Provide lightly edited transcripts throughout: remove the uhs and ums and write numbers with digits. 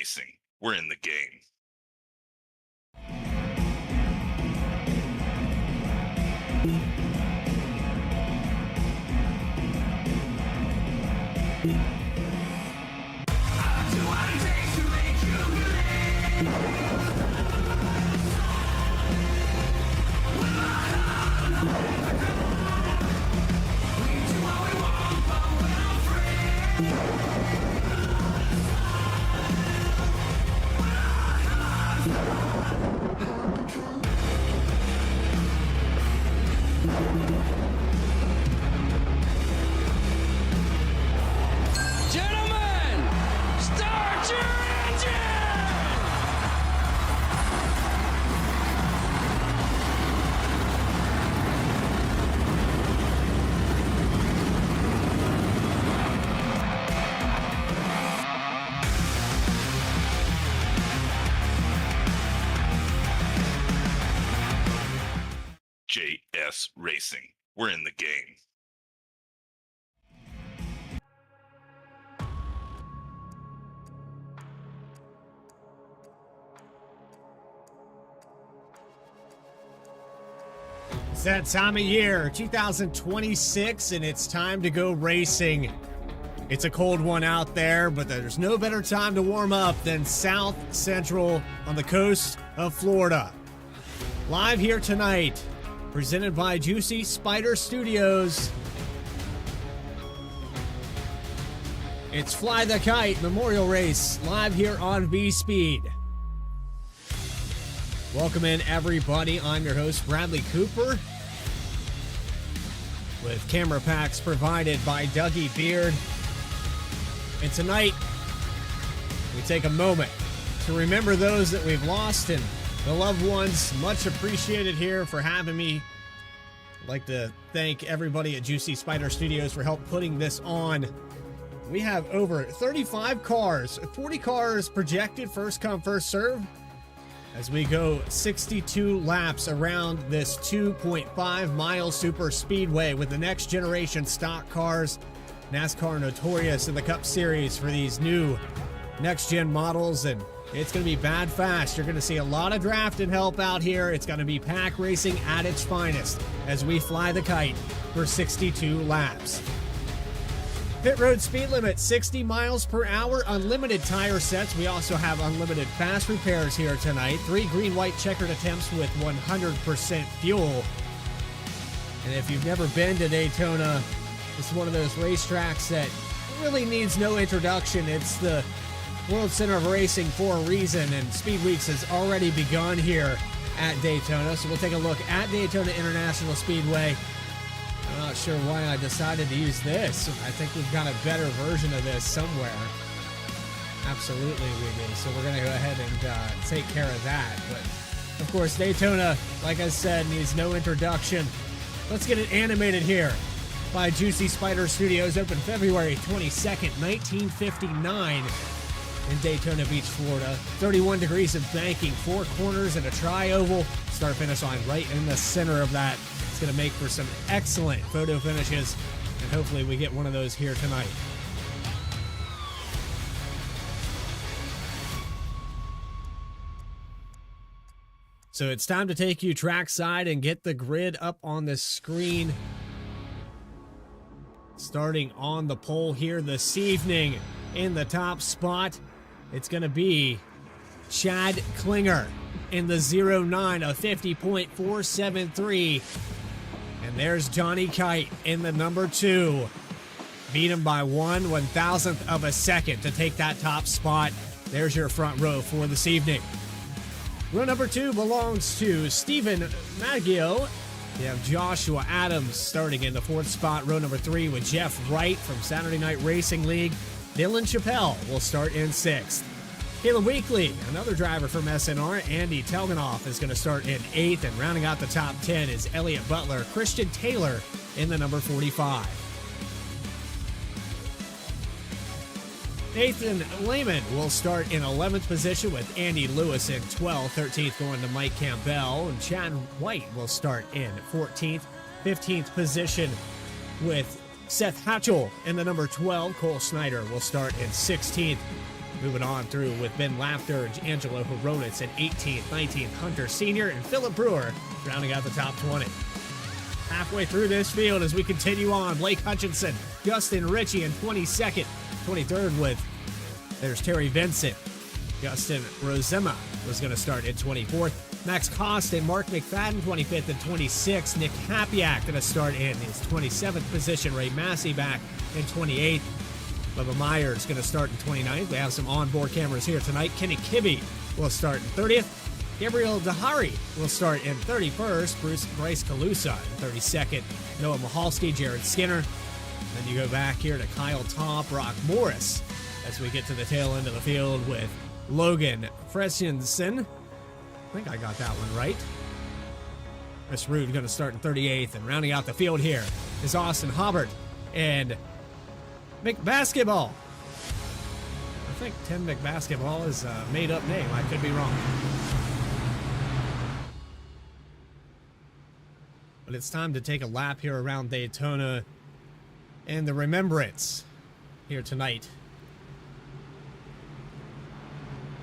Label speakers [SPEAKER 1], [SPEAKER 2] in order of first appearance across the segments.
[SPEAKER 1] Racing. We're in the game.
[SPEAKER 2] Gentlemen, start your engine!
[SPEAKER 1] JS Racing. We're in the game.
[SPEAKER 3] It's that time of year, 2026, and it's time to go racing. It's a cold one out there, but there's no better time to warm up than South Central on the coast of Florida. Live here tonight, presented by Juicy Spider Studios. It's Fly the Kite Memorial Race, live here on V-Speed. Welcome in, everybody. I'm your host, Bradley Cooper, with camera packs provided by Dougie Beard. And tonight, we take a moment to remember those that we've lost and the loved ones. Much appreciated here for having me. I'd like to thank everybody at Juicy Spider Studios for help putting this on. We have over 35 cars, 40 cars projected, first come, first serve, as we go 62 laps around this 2.5 mile super speedway with the next generation stock cars. NASCAR notorious in the Cup Series for these new next gen models, and it's going to be bad fast. You're going to see a lot of drafting help out here. It's going to be pack racing at its finest as we fly the kite for 62 laps. Pit road speed limit 60 miles per hour, unlimited tire sets. We also have unlimited fast repairs here tonight. 3 green-white checkered attempts with 100% fuel. And if you've never been to Daytona, it's one of those racetracks that really needs no introduction. It's the World Center of Racing for a reason, and Speed Weeks has already begun here at Daytona. So we'll take a look at Daytona International Speedway. I'm not sure why I decided to use this. I think we've got a better version of this somewhere. Absolutely we do. So we're going to go ahead and take care of that. But, of course, Daytona, like I said, needs no introduction. Let's get it animated here by Juicy Spider Studios. Opened February 22nd, 1959 in Daytona Beach, Florida. 31 degrees of banking, 4 corners and a tri-oval. Start-finish line right in the center of that. It's going to make for some excellent photo finishes, and hopefully we get one of those here tonight. So it's time to take you trackside and get the grid up on the screen. Starting on the pole here this evening in the top spot, it's going to be Chad Klinger in the 09 of 50.473. And there's Johnny Kight in the number 2. Beat him by 1/1000th of a second to take that top spot. There's your front row for this evening. Row number 2 belongs to Stephen Maggio. You have Joshua Adams starting in the 4th spot. Row number 3 with Jeff Wright from Saturday Night Racing League. Dylan Chappelle will start in 6th. Caleb Weekly, another driver from SNR. Andy Telganoff is going to start in 8th, and rounding out the top 10 is Elliott Butler. Christian Taylor in the number 45. Nathan Lehman will start in 11th position with Andy Lewis in 12th. 13th going to Mike Campbell, and Chad White will start in 14th. 15th position with Seth Hatchell in the number 12. Cole Snyder will start in 16th. Moving on through with Ben Laughter, Angelo Horonis at 18th, 19th, Hunter Sr., and Philip Brewer rounding out the top 20. Halfway through this field as we continue on, Blake Hutchinson, Justin Ritchie in 22nd, 23rd with, there's Terry Vincent. Justin Rosema was going to start in 24th. Max Cost and Mark McFadden, 25th and 26th. Nick Hapiak going to start in his 27th position. Ray Massey back in 28th. Bubba Myers going to start in 29th. We have some onboard cameras here tonight. Kenny Kibbe will start in 30th. Gabriel Dahari will start in 31st. Bryce Calusa in 32nd. Noah Mahalski, Jared Skinner. Then you go back here to Kyle Top, Brock Morris, as we get to the tail end of the field with Logan Freshenson. I think I got that one right. Chris Rude going to start in 38th. And rounding out the field here is Austin Hubbard and McBasketball. I think Tim McBasketball is a made-up name. I could be wrong. But it's time to take a lap here around Daytona and the Remembrance here tonight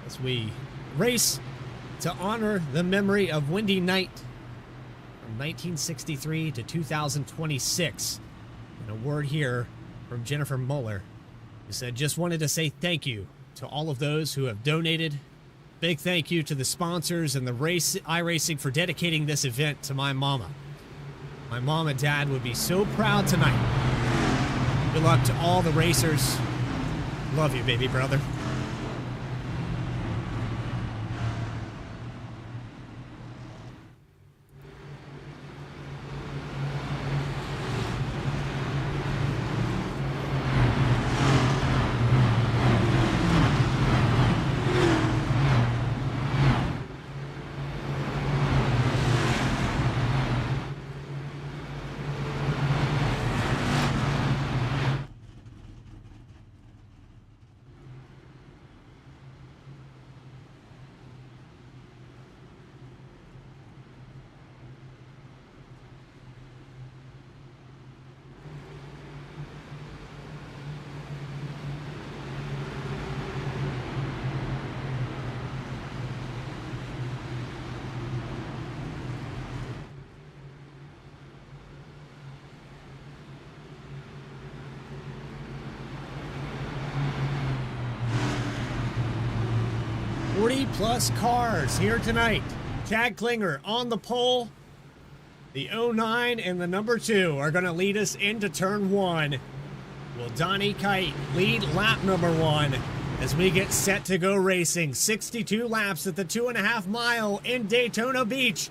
[SPEAKER 3] as we race to honor the memory of Wendy Knight from 1963 to 2026. And a word here from Jennifer Muller, who said, just wanted to say thank you to all of those who have donated. Big thank you to the sponsors and the iRacing for dedicating this event to my mama. My mom and dad would be so proud tonight. Good luck to all the racers. Love you, baby brother. Plus cars here tonight. Chad Klinger on the pole. The 09 and the number 2 are going to lead us into turn 1. Will Donnie Kight lead lap number 1 as we get set to go racing? 62 laps at the 2.5 mile in Daytona Beach.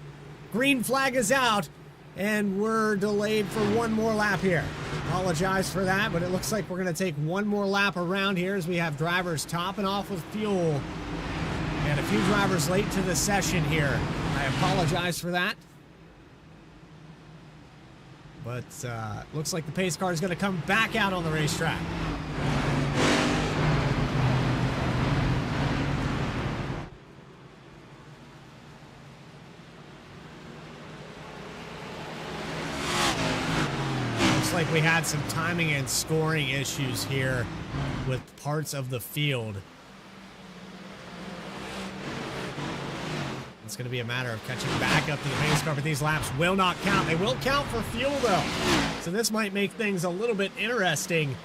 [SPEAKER 3] Green flag is out, and we're delayed for one more lap here. Apologize for that, but it looks like we're going to take one more lap around here as we have drivers topping off with fuel. And a few drivers late to the session here. I apologize for that. But looks like the pace car is going to come back out on the racetrack. Looks like we had some timing and scoring issues here with parts of the field. It's going to be a matter of catching back up to the pace car, but these laps will not count. They will count for fuel, though. So this might make things a little bit interesting,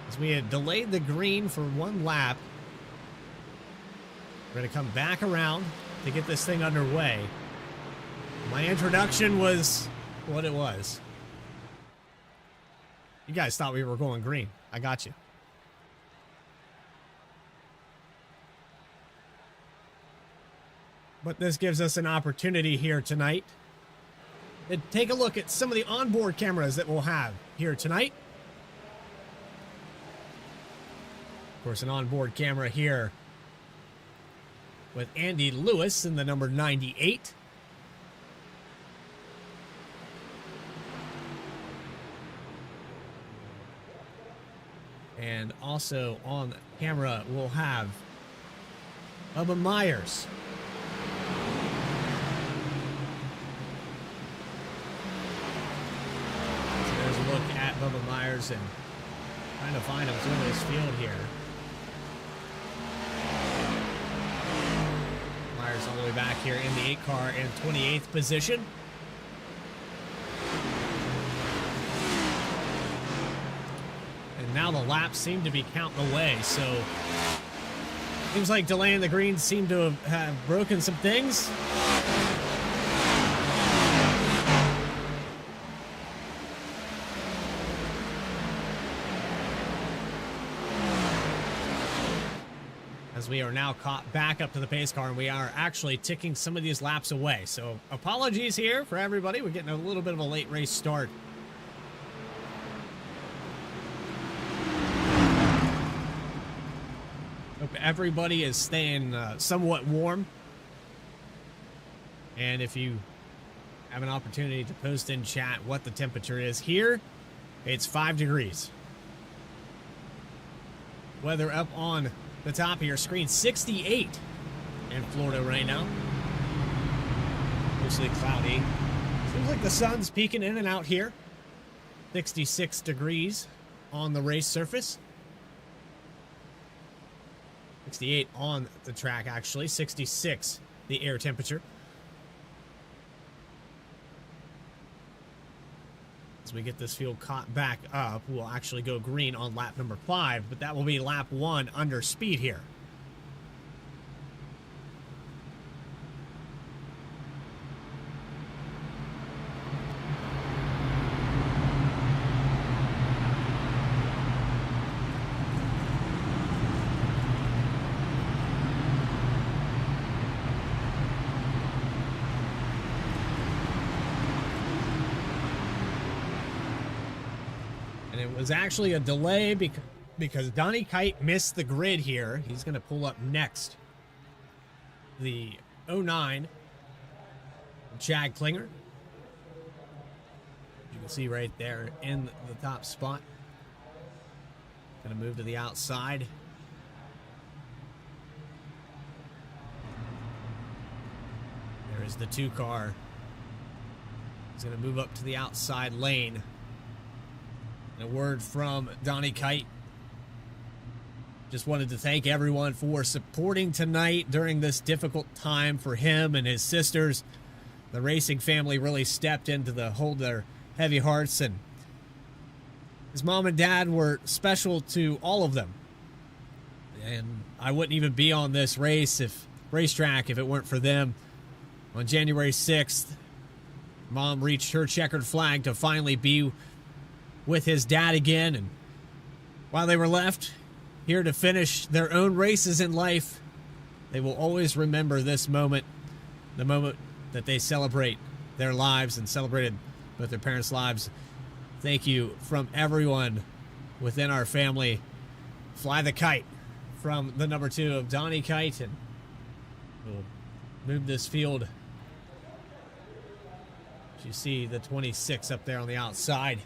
[SPEAKER 3] as we had delayed the green for one lap. We're going to come back around to get this thing underway. My introduction was what it was. You guys thought we were going green. I got you. But this gives us an opportunity here tonight to take a look at some of the onboard cameras that we'll have here tonight. Of course, an onboard camera here with Andy Lewis in the number 98. And also on camera, we'll have Bubba Myers. Look at Bubba Myers and trying to find him through this field here. all the way back here in the 8 car in 28th position. And now the laps seem to be counting away, so seems like delaying the greens seem to have broken some things. As we are now caught back up to the pace car, and we are actually ticking some of these laps away. So apologies here for everybody. We're getting a little bit of a late race start. Hope everybody is staying somewhat warm. And if you have an opportunity to post in chat what the temperature is here, it's 5 degrees. Weather up on the top of your screen, 68 in Florida right now. Mostly cloudy. Seems like the sun's peeking in and out here. 66 degrees on the race surface. 68 on the track, actually. 66 the air temperature. As we get this field caught back up, we'll actually go green on lap number 5, but that will be lap 1 under speed here. It was actually a delay because Donnie Kight missed the grid here. He's going to pull up next. The 09 Chad Klinger. You can see right there in the top spot. Going to move to the outside. There is the 2 car. He's going to move up to the outside lane. And a word from Donnie Kight. Just wanted to thank everyone for supporting tonight during this difficult time for him and his sisters. The racing family really stepped in to hold their heavy hearts, and his mom and dad were special to all of them. And I wouldn't even be on this racetrack if it weren't for them. On January 6th, Mom reached her checkered flag to finally be with his dad again, and while they were left here to finish their own races in life, they will always remember this moment, the moment that they celebrate their lives and celebrated both their parents' lives. Thank you from everyone within our family. Fly the kite from the number 2 of Donnie Kight, and we'll move this field. As you see the 26 up there on the outside.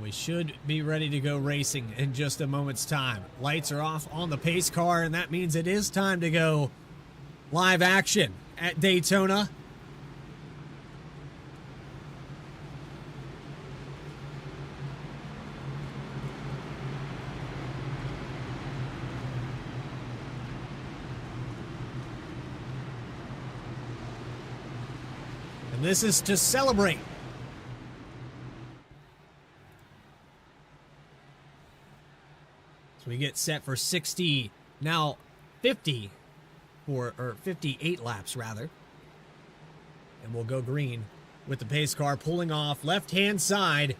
[SPEAKER 3] We should be ready to go racing in just a moment's time. Lights are off on the pace car, and that means it is time to go live action at Daytona. And this is to celebrate we get set for 60, now 50, or 58 laps rather. And we'll go green with the pace car pulling off left-hand side.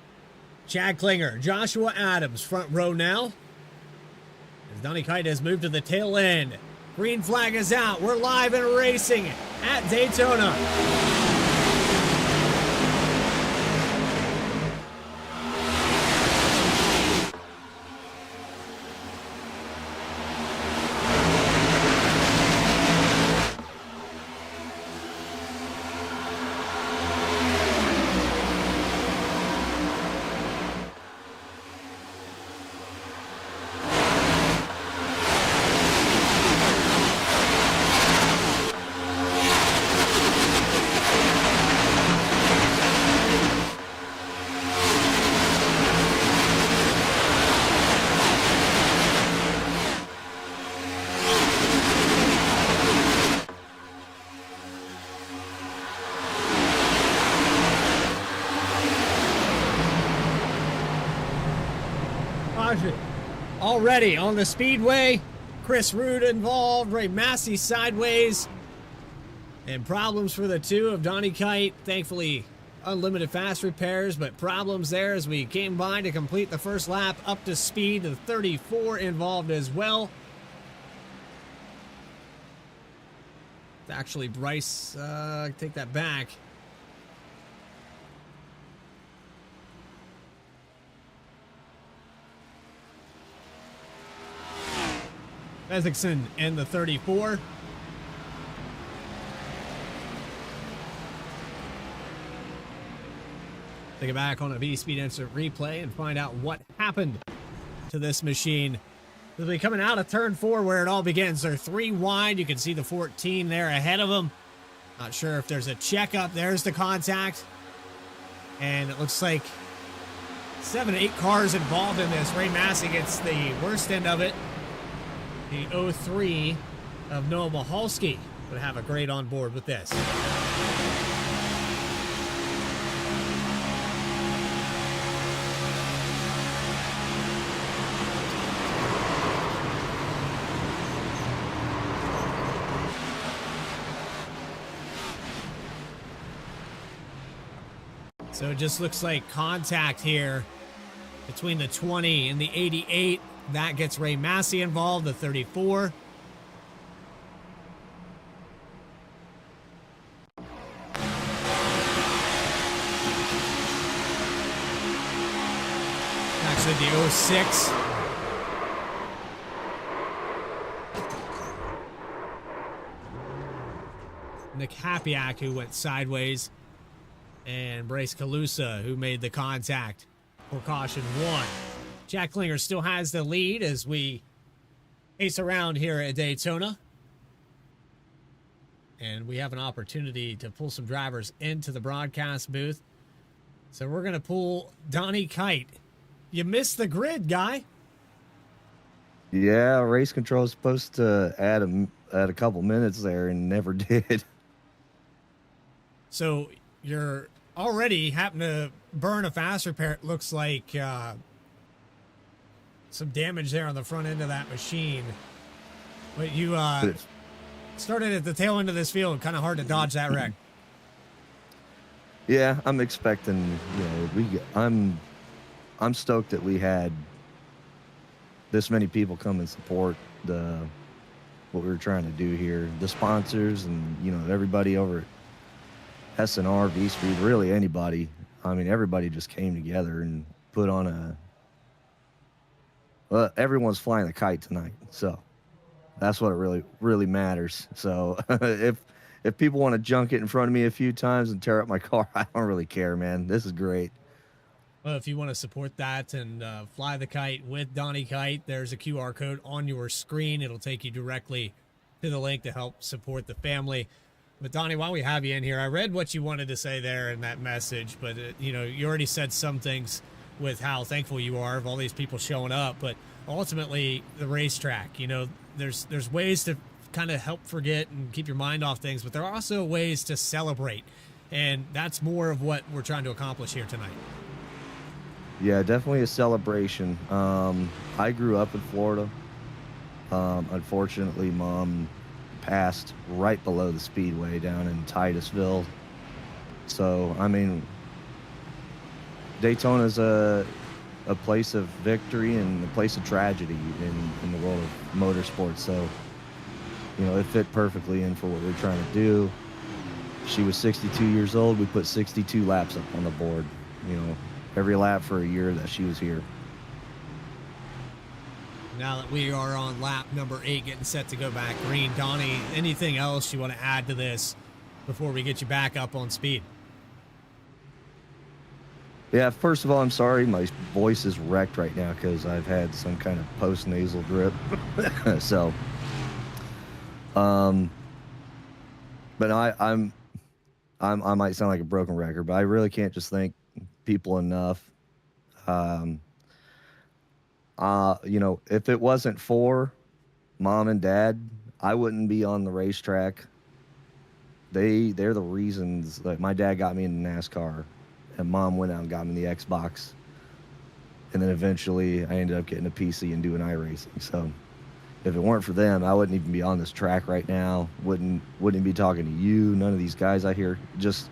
[SPEAKER 3] Chad Klinger, Joshua Adams, front row now. As Donnie Kight has moved to the tail end. Green flag is out. We're live and racing at Daytona. gosh. Already on the speedway, Chris Root involved, Ray Massey sideways. And problems for the two of Donnie Kight. Thankfully, unlimited fast repairs, but problems there as we came by to complete the first lap up to speed. The 34 involved as well. Actually, Bryce, take that back. Fezikson in the 34. Take it back on a V-Speed instant replay and find out what happened to this machine. They'll be coming out of turn 4 where it all begins. They're 3 wide. You can see the 14 there ahead of them. Not sure if there's a checkup. There's the contact. And it looks like 7 to 8 cars involved in this. Ray Massey gets the worst end of it. The 03 of Noah Mahalski would have a great on board with this. So it just looks like contact here between the 20 and the 88. That gets Ray Massey involved, the 34. Actually, the 06. Nick Hapiak, who went sideways. And Bryce Calusa, who made the contact for caution 1. Jack Klinger still has the lead as we ace around here at Daytona. And we have an opportunity to pull some drivers into the broadcast booth. So we're going to pull Donnie Kight. You missed the grid, guy.
[SPEAKER 4] Yeah, race control is supposed to add a couple minutes there and never did.
[SPEAKER 3] So you're already happen to burn a fast repair. It looks like some damage there on the front end of that machine. But you started at the tail end of this field. Kind of hard to dodge that wreck.
[SPEAKER 4] Yeah, I'm expecting, I'm stoked that we had this many people come and support what we were trying to do here. The sponsors and, everybody over at SNR, V-Speed, really anybody. I mean, everybody just came together and put on everyone's flying the kite tonight. So that's what it really matters. So if people want to junk it in front of me a few times and tear up my car, I don't really care, man. This is great.
[SPEAKER 3] Well, if you want to support that and fly the kite with Donnie Kight, there's a QR code on your screen. It'll take you directly to the link to help support the family. But Donnie, while we have you in here, I read what you wanted to say there in that message, but you already said some things with how thankful you are of all these people showing up. But ultimately, the racetrack, there's ways to kind of help forget and keep your mind off things, but there are also ways to celebrate, and that's more of what we're trying to accomplish here tonight.
[SPEAKER 4] Yeah, definitely a celebration. I grew up in Florida. Unfortunately, Mom passed right below the speedway down in Titusville. So, I mean, Daytona's a place of victory and a place of tragedy in the world of motorsports. So, it fit perfectly in for what we're trying to do. She was 62 years old. We put 62 laps up on the board, every lap for a year that she was here.
[SPEAKER 3] Now that we are on lap number 8, getting set to go back green, Donnie, anything else you want to add to this before we get you back up on speed?
[SPEAKER 4] Yeah, first of all, I'm sorry. My voice is wrecked right now because I've had some kind of post-nasal drip. So, but I might sound like a broken record, but I really can't just thank people enough. If it wasn't for Mom and Dad, I wouldn't be on the racetrack. They're the reasons. Like, my dad got me into NASCAR, and Mom went out and got me the Xbox. and then eventually I ended up getting a PC and doing iRacing. So if it weren't for them, I wouldn't even be on this track right now. Wouldn't be talking to you, none of these guys out here. Just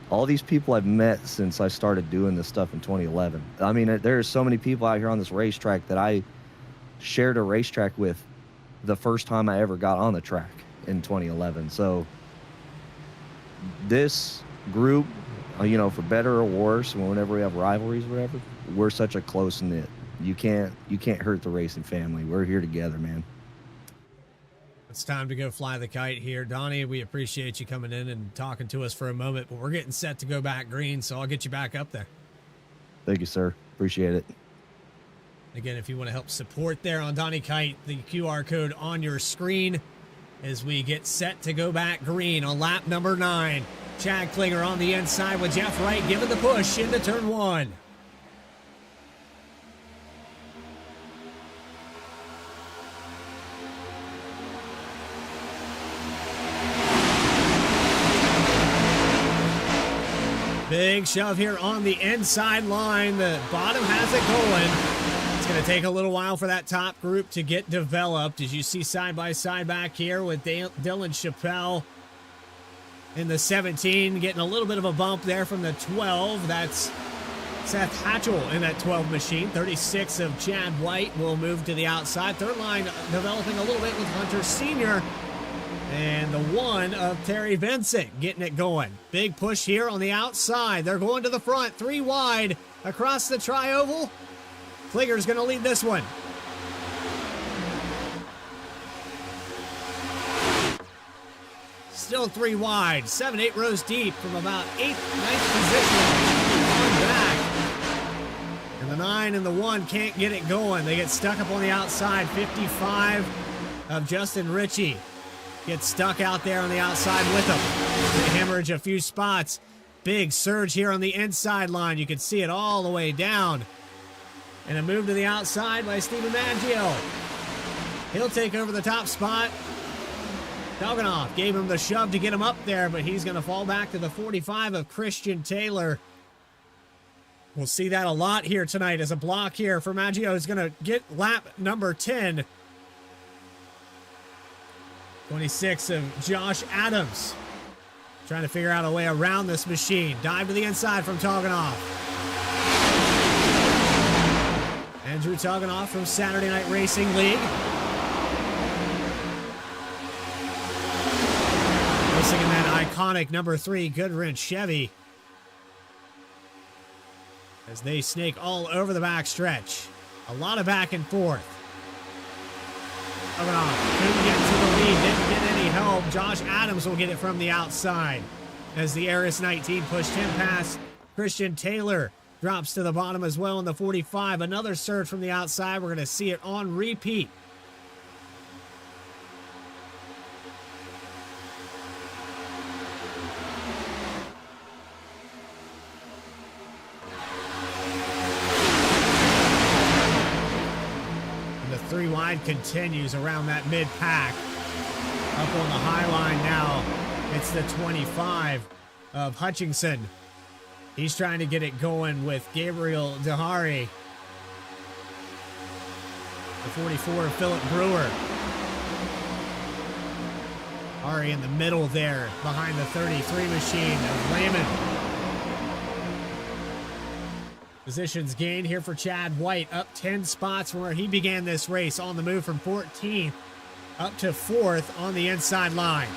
[SPEAKER 4] all these people I've met since I started doing this stuff in 2011. I mean, there's so many people out here on this racetrack that I shared a racetrack with the first time I ever got on the track in 2011. So this group, you know, for better or worse, whenever we have rivalries or whatever, we're such a close knit. You can't hurt the racing family. We're here together, man.
[SPEAKER 3] It's time to go fly the kite here. Donnie, we appreciate you coming in and talking to us for a moment, but we're getting set to go back green, so I'll get you back up there.
[SPEAKER 4] Thank you, sir. Appreciate it.
[SPEAKER 3] Again, if you want to help support there on Donnie Kight, the QR code on your screen as we get set to go back green on lap number 9. Chad Klinger on the inside with Jeff Wright giving the push into turn 1. Big shove here on the inside line. The bottom has it going. It's going to take a little while for that top group to get developed. As you see side by side back here with Dylan Chappelle in the 17, getting a little bit of a bump there from the 12. That's Seth Hatchell in that 12 machine. 36 of Chad White will move to the outside. Third line developing a little bit with Hunter Sr. And the 1 of Terry Vincent getting it going. Big push here on the outside. They're going to the front, 3 wide across the tri-oval. Klinger's going to lead this one. Still 3 wide, 7-8 rows deep from about 8th, 9th position. On back. And the 9 and the 1 can't get it going. They get stuck up on the outside. 55 of Justin Ritchie gets stuck out there on the outside with them. They hemorrhage a few spots. Big surge here on the inside line. You can see it all the way down. And a move to the outside by Stephen Maggio. He'll take over the top spot. Dalganoff gave him the shove to get him up there, but he's going to fall back to the 45 of Christian Taylor. We'll see that a lot here tonight as a block here for Maggio. Is going to get lap number 10. 26 of Josh Adams. Trying to figure out a way around this machine. Dive to the inside from Toganoff. Andrew Toganoff from Saturday Night Racing League. Racing in that iconic number 3 Goodwrench Chevy. As they snake all over the backstretch. A lot of back and forth. Couldn't get to the lead, didn't get any help. Josh Adams will get it from the outside as the Aris 19 pushed him past. Christian Taylor drops to the bottom as well in the 45. Another surge from the outside. We're going to see it on repeat. And the 3 wide continues around that mid-pack. Up on the high line now, it's the 25 of Hutchinson. He's trying to get it going with Gabriel Dehari. The 44 of Philip Brewer. Ari in the middle there, behind the 33 machine of Lehman. Positions gained here for Chad White, up 10 spots from where he began this race, on the move from 14th up to 4th on the inside line.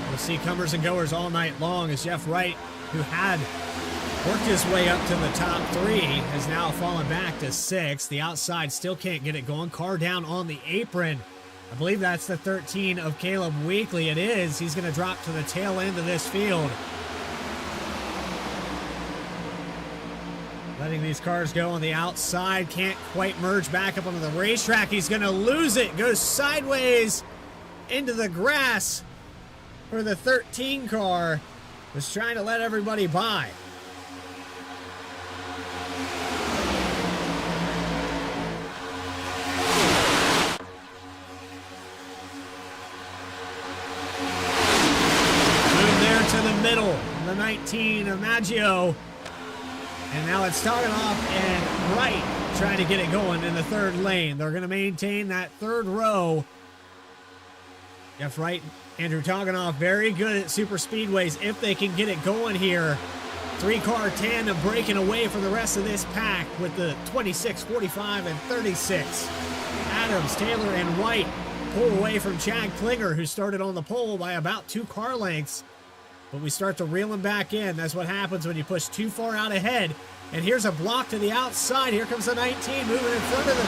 [SPEAKER 3] We'll see comers and goers all night long as Jeff Wright, who had worked his way up to the top 3, has now fallen back to 6th. The outside still can't get it going. Car down on the apron. I believe that's the 13 of Caleb Weekly. It is. He's going to drop to the tail end of this field. Letting these cars go on the outside. Can't quite merge back up onto the racetrack. He's going to lose it. Goes sideways into the grass for the 13 car. Was trying to let everybody by. 18 of Maggio. And now it's Toganoff and Wright trying to get it going in the third lane. They're going to maintain that third row. Jeff Wright, Andrew Toganoff, very good at super speedways if they can get it going here. Three-car tandem breaking away from the rest of this pack with the 26, 45, and 36. Adams, Taylor, and White pull away from Chad Klinger, who started on the pole by about 2 car lengths. But we start to reel him back in. That's what happens when you push too far out ahead. And here's a block to the outside. Here comes the 19 moving in front of the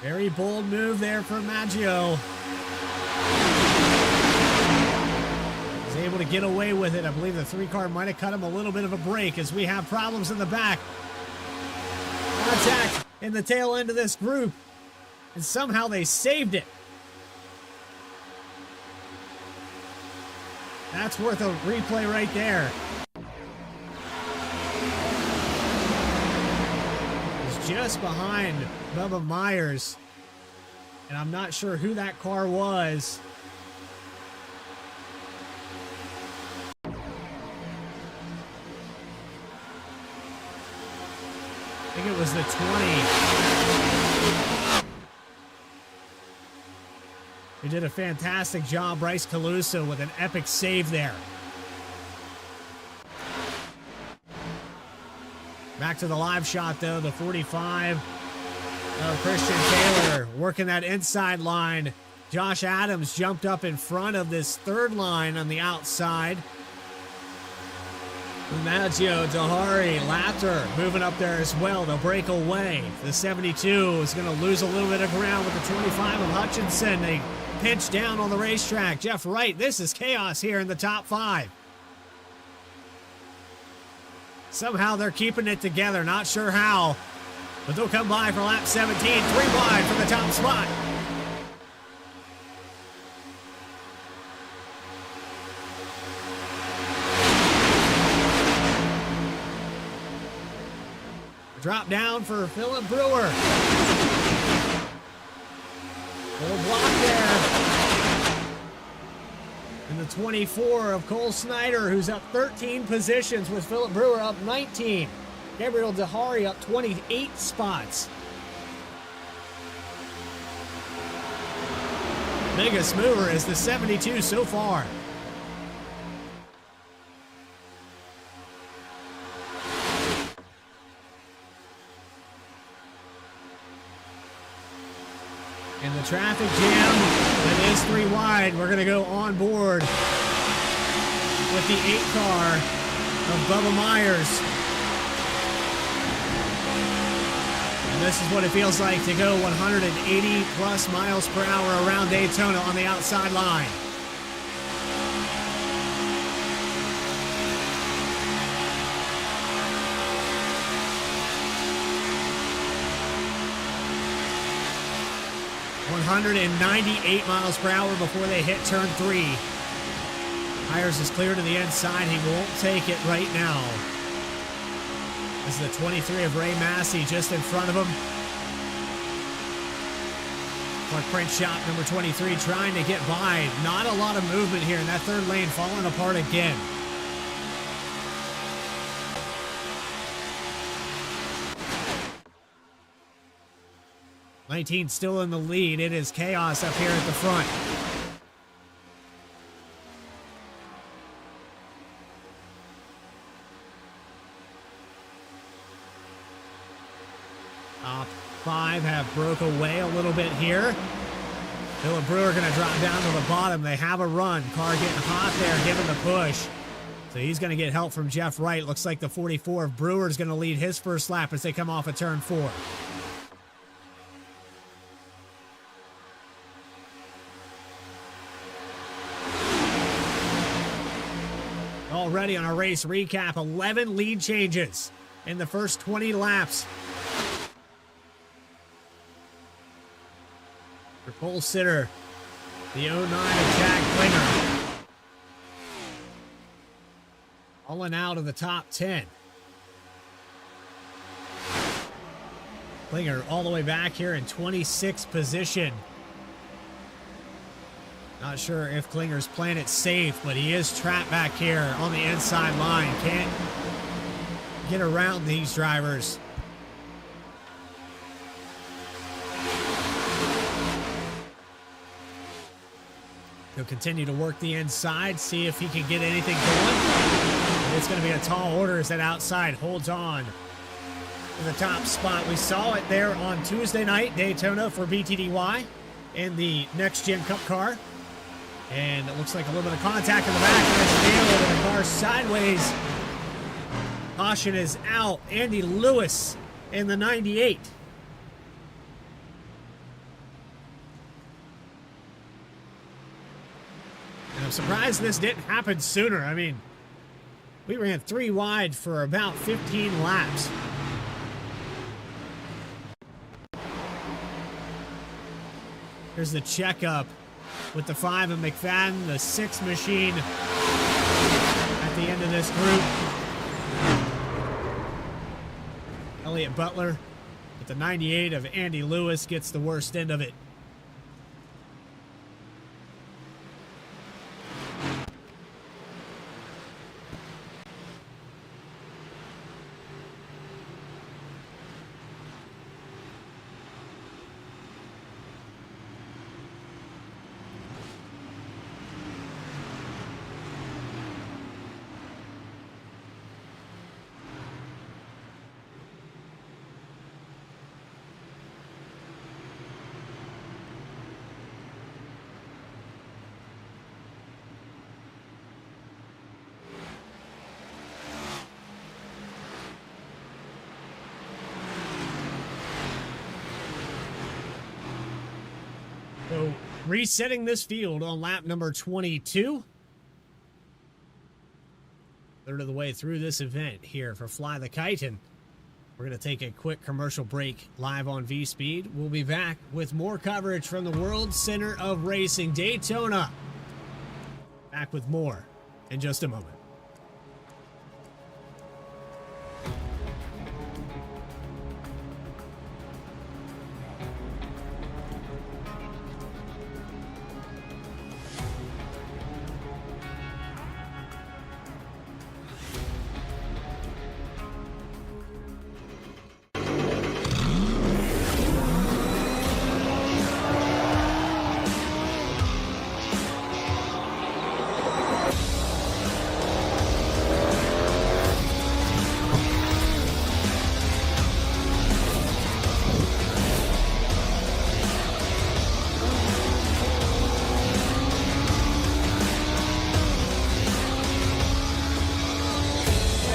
[SPEAKER 3] 3. Very bold move there from Maggio. He's able to get away with it. I believe the 3-car might have cut him a little bit of a break as we have problems in the back. Contact in the tail end of this group. And somehow they saved it. That's worth a replay right there. He's just behind Bubba Myers. And I'm not sure who that car was. I think it was the 20. He did a fantastic job, Bryce Caluso, with an epic save there. Back to the live shot, though. The 45 of Christian Taylor working that inside line. Josh Adams jumped up in front of this third line on the outside. Maggio, Dahari, Latter moving up there as well. They'll break away. The 72 is going to lose a little bit of ground with the 25 of Hutchinson. They pinch down on the racetrack. Jeff Wright, this is chaos here in the top 5. Somehow they're keeping it together. Not sure how, but they'll come by for lap 17. 3 wide for the top spot. Drop down for Philip Brewer. Little block there. And the 24 of Cole Snyder, who's up 13 positions with Philip Brewer up 19. Gabriel Dahari up 28 spots. Biggest mover is the 72 so far. In the traffic jam, that is 3 wide. We're going to go on board with the 8-car of Bubba Myers. And this is what it feels like to go 180 plus miles per hour around Daytona on the outside line. .198 miles per hour before they hit turn 3. Myers is clear to the inside. He won't take it right now. This is the 23 of Ray Massey just in front of him. Clark Prince-Shop, number 23, trying to get by. Not a lot of movement here in that third lane, falling apart again. '19 still in the lead. It is chaos up here at the front. Top 5 have broke away a little bit here. Philip Brewer going to drop down to the bottom. They have a run. Car getting hot there, giving the push. So he's going to get help from Jeff Wright. Looks like the 44 of Brewer is going to lead his first lap as they come off of turn 4. Already on our race recap, 11 lead changes in the first 20 laps. For pole sitter, the 09 of Jack Klinger. Falling out of the top 10. Klinger all the way back here in 26th position. Not sure if Klinger's playing it safe, but he is trapped back here on the inside line. Can't get around these drivers. He'll continue to work the inside, see if he can get anything going. And it's going to be a tall order as that outside holds on in the top spot. We saw it there on Tuesday night, Daytona for BTDY in the Next Gen Cup car. And it looks like a little bit of contact in the back, and it's nailed, and the car sideways. Caution is out. Andy Lewis in the 98. And I'm surprised this didn't happen sooner. I mean, we ran 3 wide for about 15 laps. Here's the checkup with the 5 of McFadden, the 6 machine at the end of this group. Elliott Butler with the 98 of Andy Lewis gets the worst end of it. So, resetting this field on lap number 22. Third of the way through this event here for Fly the Kite, and we're going to take a quick commercial break live on V-Speed. We'll be back with more coverage from the World Center of Racing, Daytona. Back with more in just a moment.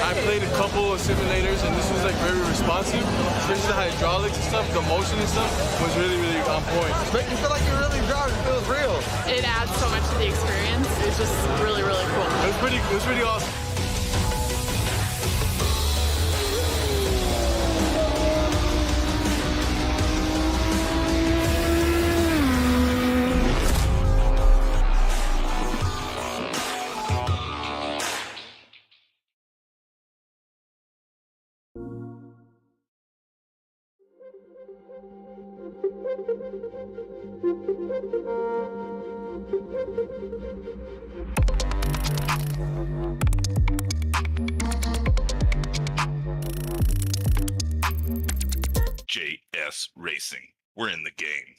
[SPEAKER 5] I played a couple of simulators and this was like very responsive, especially the hydraulics and stuff, the motion and stuff was really, really on point.
[SPEAKER 6] Make you feel like you're really driving, it feels real.
[SPEAKER 7] It adds so much to the experience. It's just really, really cool.
[SPEAKER 5] It was pretty awesome.
[SPEAKER 1] JS Racing. We're in the game.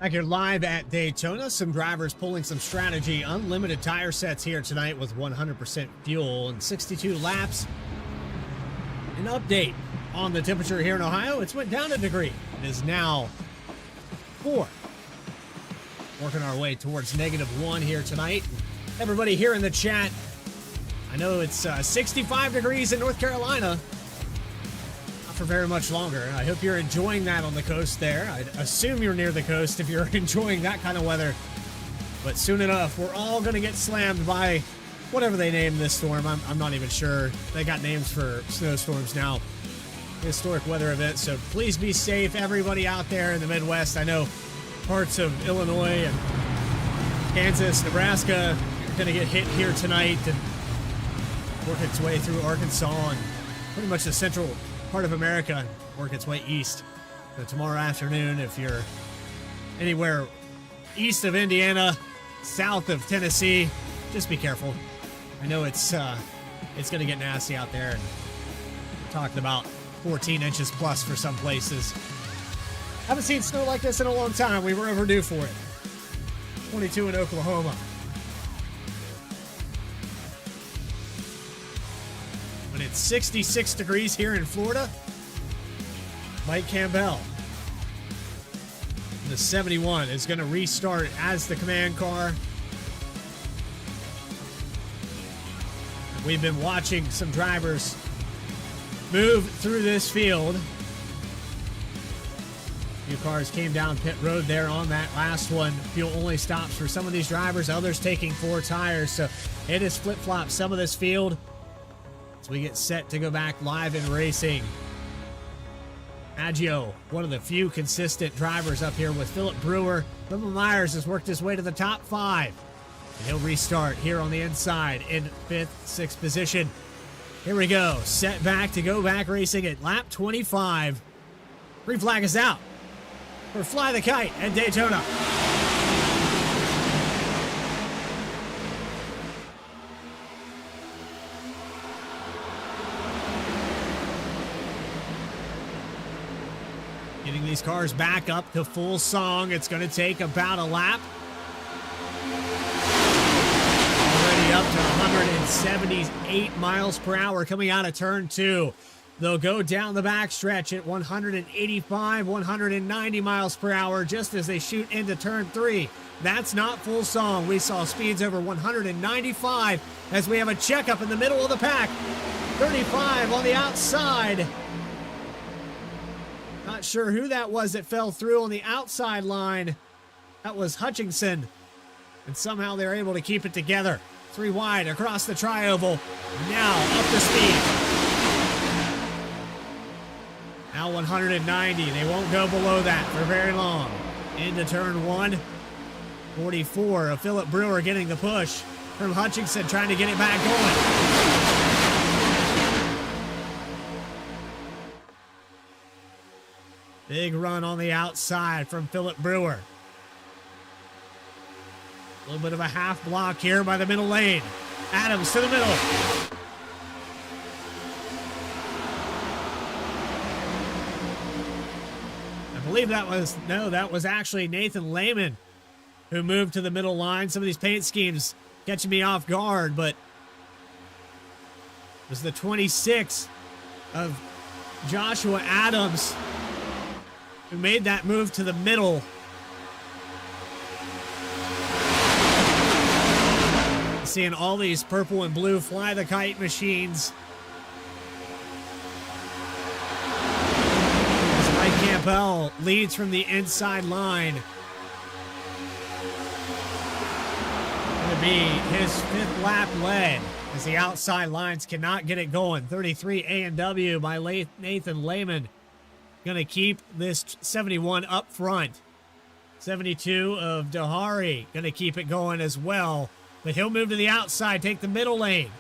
[SPEAKER 3] Back here live at Daytona, some drivers pulling some strategy. Unlimited tire sets here tonight with 100% fuel and 62 laps. An update on the temperature here in Ohio. It's went down a degree. It is now 4. Working our way towards -1 here tonight. Everybody here in the chat, I know it's 65 degrees in North Carolina. For very much longer. I hope you're enjoying that on the coast there. I assume you're near the coast if you're enjoying that kind of weather. But soon enough, we're all going to get slammed by whatever they name this storm. I'm not even sure. They got names for snowstorms now. Historic weather event. So please be safe, everybody out there in the Midwest. I know parts of Illinois and Kansas, Nebraska are going to get hit here tonight and work its way through Arkansas and pretty much the central part of America and work its way east. So tomorrow afternoon, if you're anywhere east of Indiana, south of Tennessee, just be careful. I know it's going to get nasty out there. And we're talking about 14 inches plus for some places. Haven't seen snow like this in a long time. We were overdue for it. 22 in Oklahoma. When it's 66 degrees here in Florida, Mike Campbell, the 71, is going to restart as the command car. We've been watching some drivers move through this field. A few cars came down pit road there on that last one. Fuel only stops for some of these drivers, others taking 4 tires. So it has flip-flopped some of this field. We get set to go back live in racing. Maggio, one of the few consistent drivers up here with Philip Brewer. Bubba Myers has worked his way to the top 5. And he'll restart here on the inside in 5th, 6th position. Here we go. Set back to go back racing at lap 25. Green flag is out for Fly the Kite at Daytona. Getting these cars back up to full song. It's going to take about a lap. Already up to 178 miles per hour coming out of turn 2. They'll go down the backstretch at 185, 190 miles per hour just as they shoot into turn 3. That's not full song. We saw speeds over 195 as we have a checkup in the middle of the pack. 35 on the outside. Not sure who that was that fell through on the outside line. That was Hutchinson. And somehow they're able to keep it together. 3 wide across the tri-oval. Now up to speed. Now 190. They won't go below that for very long. Into turn 1. 44 of Philip Brewer getting the push from Hutchinson, trying to get it back going. Big run on the outside from Philip Brewer. A little bit of a half block here by the middle lane. Adams to the middle. I believe that was actually Nathan Lehman who moved to the middle line. Some of these paint schemes catching me off guard, but it was the 26 of Joshua Adams who made that move to the middle. Seeing all these purple and blue Fly the Kite machines. As Mike Campbell leads from the inside line. Going to be his 5th lap led as the outside lines cannot get it going. 33 A&W by Nathan Lehman. Going to keep this 71 up front. 72 of Dahari going to keep it going as well. But he'll move to the outside, take the middle lane.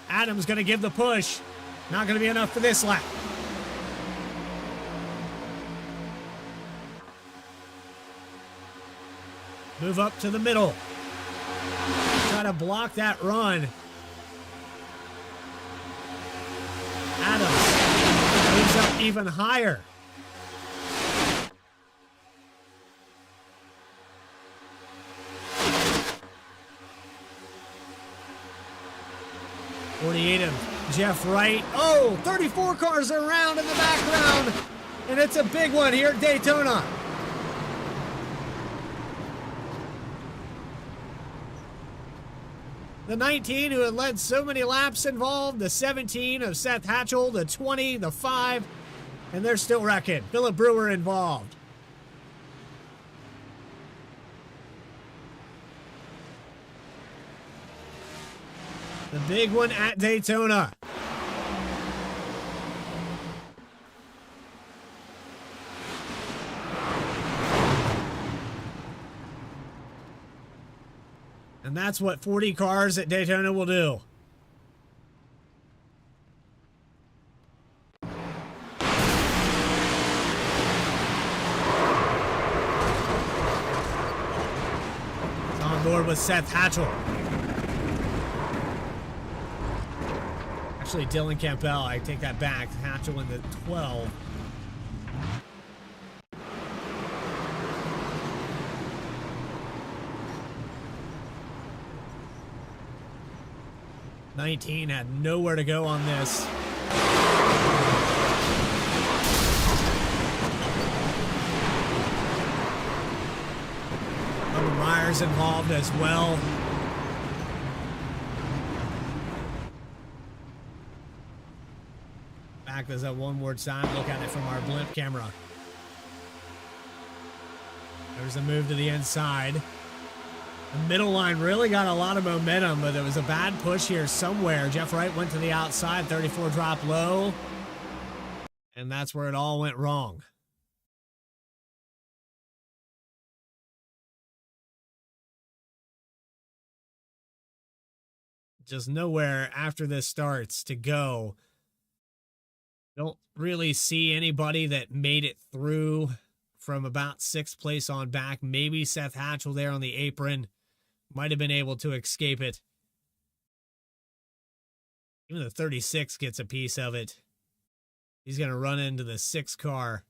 [SPEAKER 3] Adams going to give the push. Not going to be enough for this lap. Move up to the middle. Try to block that run. Adams moves up even higher. 48 of Jeff Wright. Oh, 34 cars around in the background. And it's a big one here at Daytona. The 19 who had led so many laps involved, the 17 of Seth Hatchell, the 20, the 5, and they're still wrecking. Philip Brewer involved. The big one at Daytona. And that's what 40 cars at Daytona will do. It's on board with Seth Hatchell. Actually, Dylan Campbell, I take that back. Hatchell in the 12. '19 had nowhere to go on this. Bubba Myers involved as well. Back this up one more time. Look at it from our blimp camera. There's a move to the inside. The middle line really got a lot of momentum, but there was a bad push here somewhere. Jeff Wright went to the outside, 34 drop low, and that's where it all went wrong. Just nowhere after this starts to go. Don't really see anybody that made it through from about 6th place on back. Maybe Seth Hatchell there on the apron might have been able to escape it. Even the 36 gets a piece of it. He's going to run into the 6 car.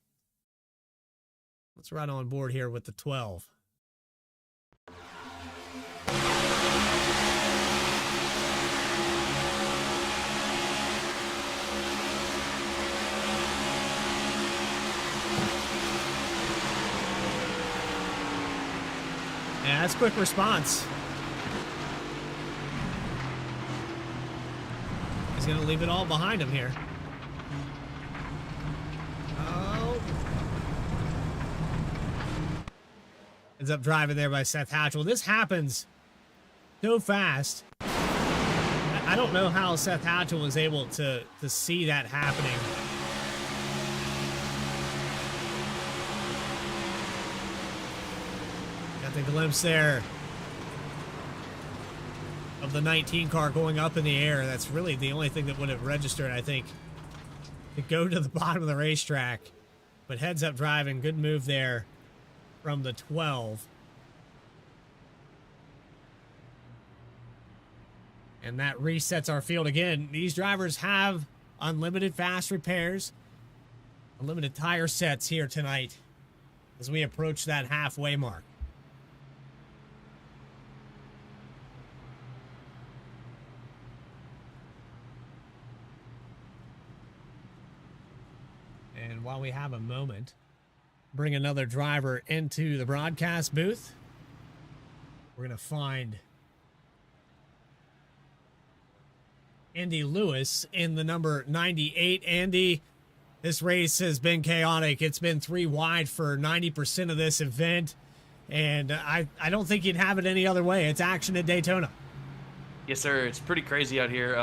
[SPEAKER 3] Let's ride on board here with the 12. Yeah, that's quick response. He's going to leave it all behind him here. Oh. Ends up driving there by Seth Hatchell. This happens so fast. I don't know how Seth Hatchell was able to see that happening. Got the glimpse there of the 19 car going up in the air. That's really the only thing that would have registered, I think, to go to the bottom of the racetrack. But heads up driving, good move there from the 12. And that resets our field again. These drivers have unlimited fast repairs, unlimited tire sets here tonight as we approach that halfway mark. And while we have a moment, bring another driver into the broadcast booth. We're going to find Andy Lewis in the number 98. Andy, this race has been chaotic. It's been 3 wide for 90% of this event, and I don't think you'd have it any other way. It's action at Daytona.
[SPEAKER 8] Yes, sir. It's pretty crazy out here,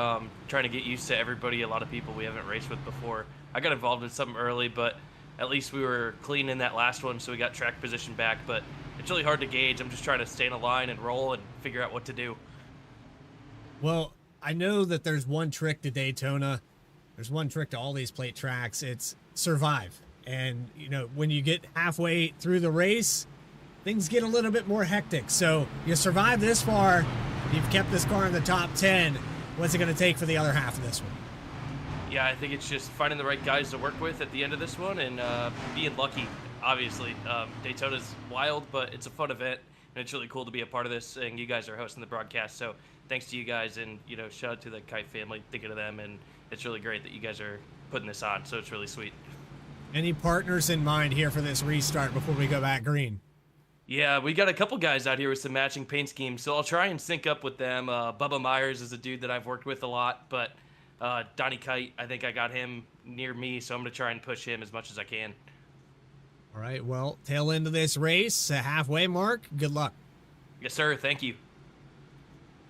[SPEAKER 8] trying to get used to everybody, a lot of people we haven't raced with before. I got involved in something early, but at least we were clean in that last one, so we got track position back. But it's really hard to gauge. I'm just trying to stay in a line and roll and figure out what to do.
[SPEAKER 3] Well, I know that there's one trick to Daytona. There's one trick to all these plate tracks. It's survive. And, you know, when you get halfway through the race, things get a little bit more hectic. So you survive this far. You've kept this car in the top 10. What's it going to take for the other half of this one?
[SPEAKER 8] Yeah, I think it's just finding the right guys to work with at the end of this one and being lucky, obviously. Daytona's wild, but it's a fun event. and it's really cool to be a part of this. And you guys are hosting the broadcast, so thanks to you guys, and shout out to the Kight family, thinking of them, and it's really great that you guys are putting this on. So it's really sweet.
[SPEAKER 3] Any partners in mind here for this restart before we go back green?
[SPEAKER 8] Yeah, we got a couple guys out here with some matching paint schemes, so I'll try and sync up with them. Bubba Myers is a dude that I've worked with a lot, but Donnie Kight, I think I got him near me, so I'm going to try and push him as much as I can.
[SPEAKER 3] All right, well, tail end of this race, a halfway mark. Good luck.
[SPEAKER 8] Yes, sir. Thank you.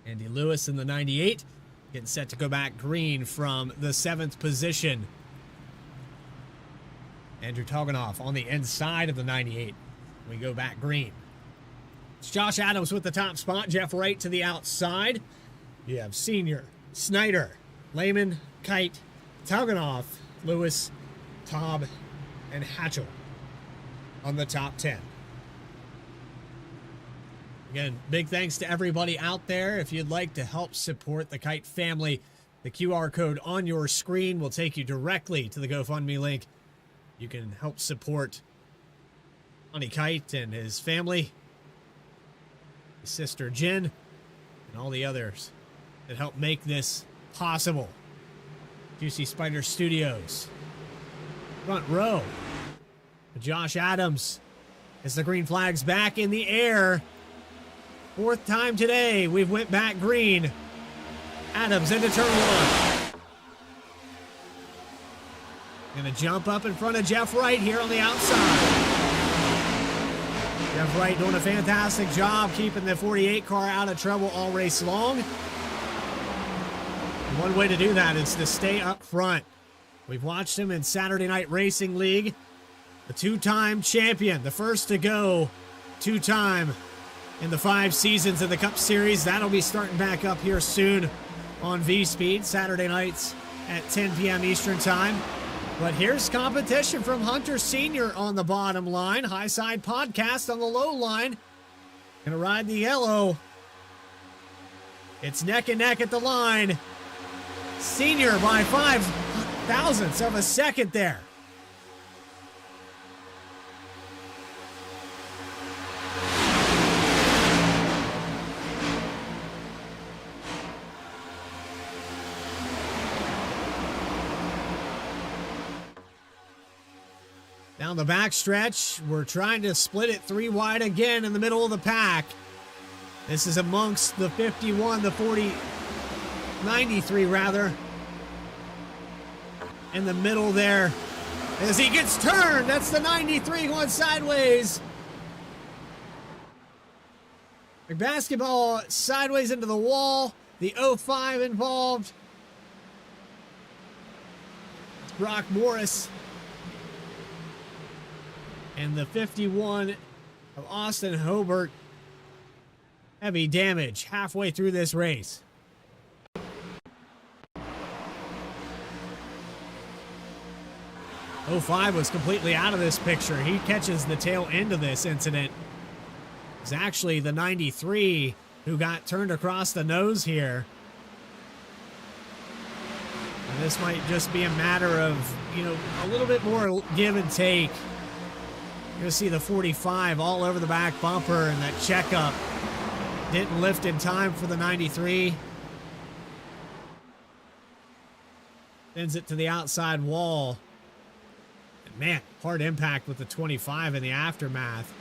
[SPEAKER 3] Andy Lewis in the 98, getting set to go back green from the 7th position. Andrew Toganoff on the inside of the 98. We go back green. It's Josh Adams with the top spot. Jeff Wright to the outside. You have Senior, Snyder, Lehman, Kight, Toganoff, Lewis, Taub, and Hatchell on the top 10. Again, big thanks to everybody out there. If you'd like to help support the Kight family, the QR code on your screen will take you directly to the GoFundMe link. You can help support Donnie Kight and his family, his sister Jen, and all the others that help make this possible. Juicy Spider Studios. Front row. Josh Adams as the green flag's back in the air. 4th time today we've went back green. Adams into turn 1. Gonna jump up in front of Jeff Wright here on the outside. Jeff Wright doing a fantastic job keeping the 48 car out of trouble all race long. And one way to do that is to stay up front. We've watched him in Saturday Night Racing League. The 2-time champion, the first to go 2-time in the 5 seasons of the Cup Series. That'll be starting back up here soon on V-Speed, Saturday nights at 10 p.m. Eastern Time. But here's competition from Hunter Sr. on the bottom line. High Side Podcast on the low line. Gonna ride the yellow. It's neck and neck at the line. Senior by 5 thousandths of a second there. Down the backstretch, we're trying to split it 3 wide again in the middle of the pack. This is amongst the 51, the 40, 93 rather. In the middle there, as he gets turned, that's the 93 going sideways. The basketball sideways into the wall. The 05 involved. It's Brock Morris. And the 51 of Austin Hobart. Heavy damage halfway through this race. '05 was completely out of this picture. He catches the tail end of this incident. It's actually the 93 who got turned across the nose here. And this might just be a matter of, a little bit more give and take. You're going to see the 45 all over the back bumper, and that checkup didn't lift in time for the 93. Sends it to the outside wall. And man, hard impact with the 25 in the aftermath.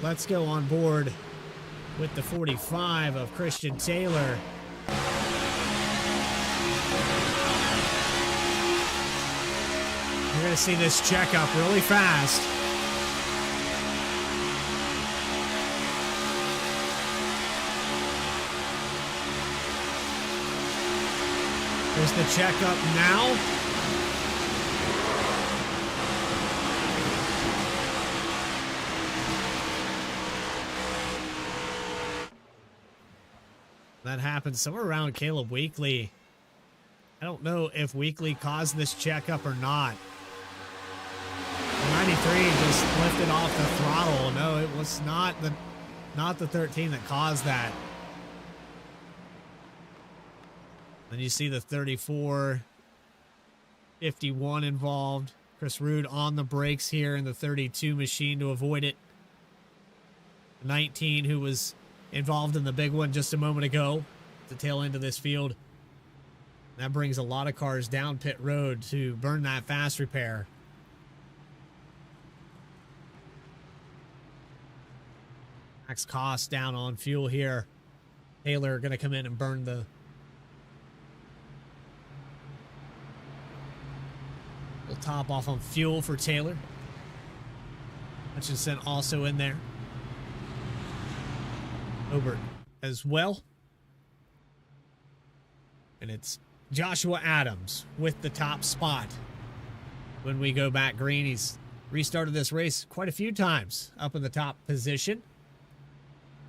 [SPEAKER 3] Let's go on board with the 45 of Christian Taylor. You're going to see this checkup really fast. There's the checkup now. That happened somewhere around Caleb Weekly. I don't know if Weekly caused this checkup or not. 93 just lifted off the throttle. No, it was not the 13 that caused that. Then you see the 34, 51 involved. Chris Rude on the brakes here in the 32 machine to avoid it. 19 who was involved in the big one just a moment ago, the tail end of this field. That brings a lot of cars down pit road to burn that fast repair. Max cost down on fuel here. Taylor going to come in and burn the top off on fuel for Taylor. Hutchinson also in there. Obert as well. And it's Joshua Adams with the top spot. When we go back green, he's restarted this race quite a few times up in the top position.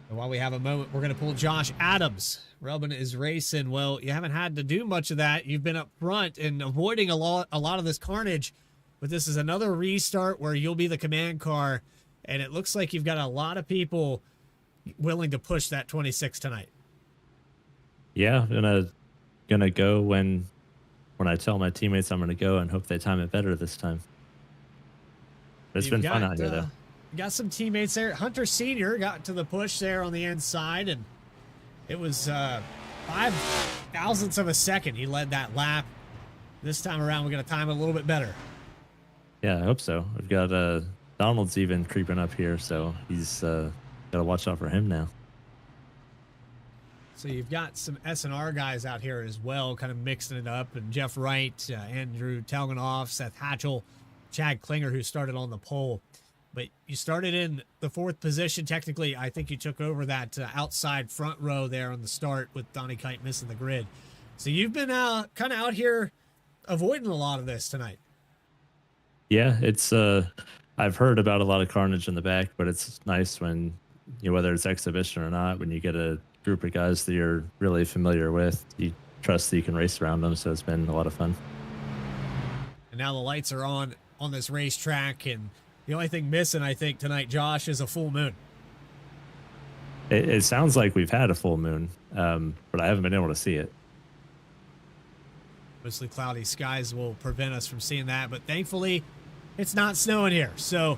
[SPEAKER 3] And while we have a moment, we're going to pull Josh Adams. Relvin is racing. Well, you haven't had to do much of that. You've been up front and avoiding a lot of this carnage. But this is another restart where you'll be the command car. And it looks like you've got a lot of people willing to push that 26 tonight.
[SPEAKER 9] Yeah, gonna go when I tell my teammates I'm gonna go and hope they time it better this time. It's been fun out here though.
[SPEAKER 3] You got some teammates there. Hunter Sr. got to the push there on the inside, and it was 5 thousandths of a second he led that lap. This time around, we're going to time it a little bit better.
[SPEAKER 9] Yeah, I hope so. We've got Donald's even creeping up here, so he's got to watch out for him now.
[SPEAKER 3] So you've got some S&R guys out here as well, kind of mixing it up, and Jeff Wright, Andrew Telganoff, Seth Hatchell, Chad Klinger, who started on the pole. But you started in the 4th position. Technically, I think you took over that outside front row there on the start with Donnie Kight missing the grid. So you've been kind of out here avoiding a lot of this tonight.
[SPEAKER 9] Yeah, it's I've heard about a lot of carnage in the back, but it's nice when, whether it's exhibition or not, when you get a group of guys that you're really familiar with, you trust that you can race around them. So it's been a lot of fun.
[SPEAKER 3] And now the lights are on this racetrack, and the only thing missing, I think, tonight, Josh, is a full moon.
[SPEAKER 9] It sounds like we've had a full moon, but I haven't been able to see it.
[SPEAKER 3] Mostly cloudy skies will prevent us from seeing that, but thankfully, it's not snowing here. So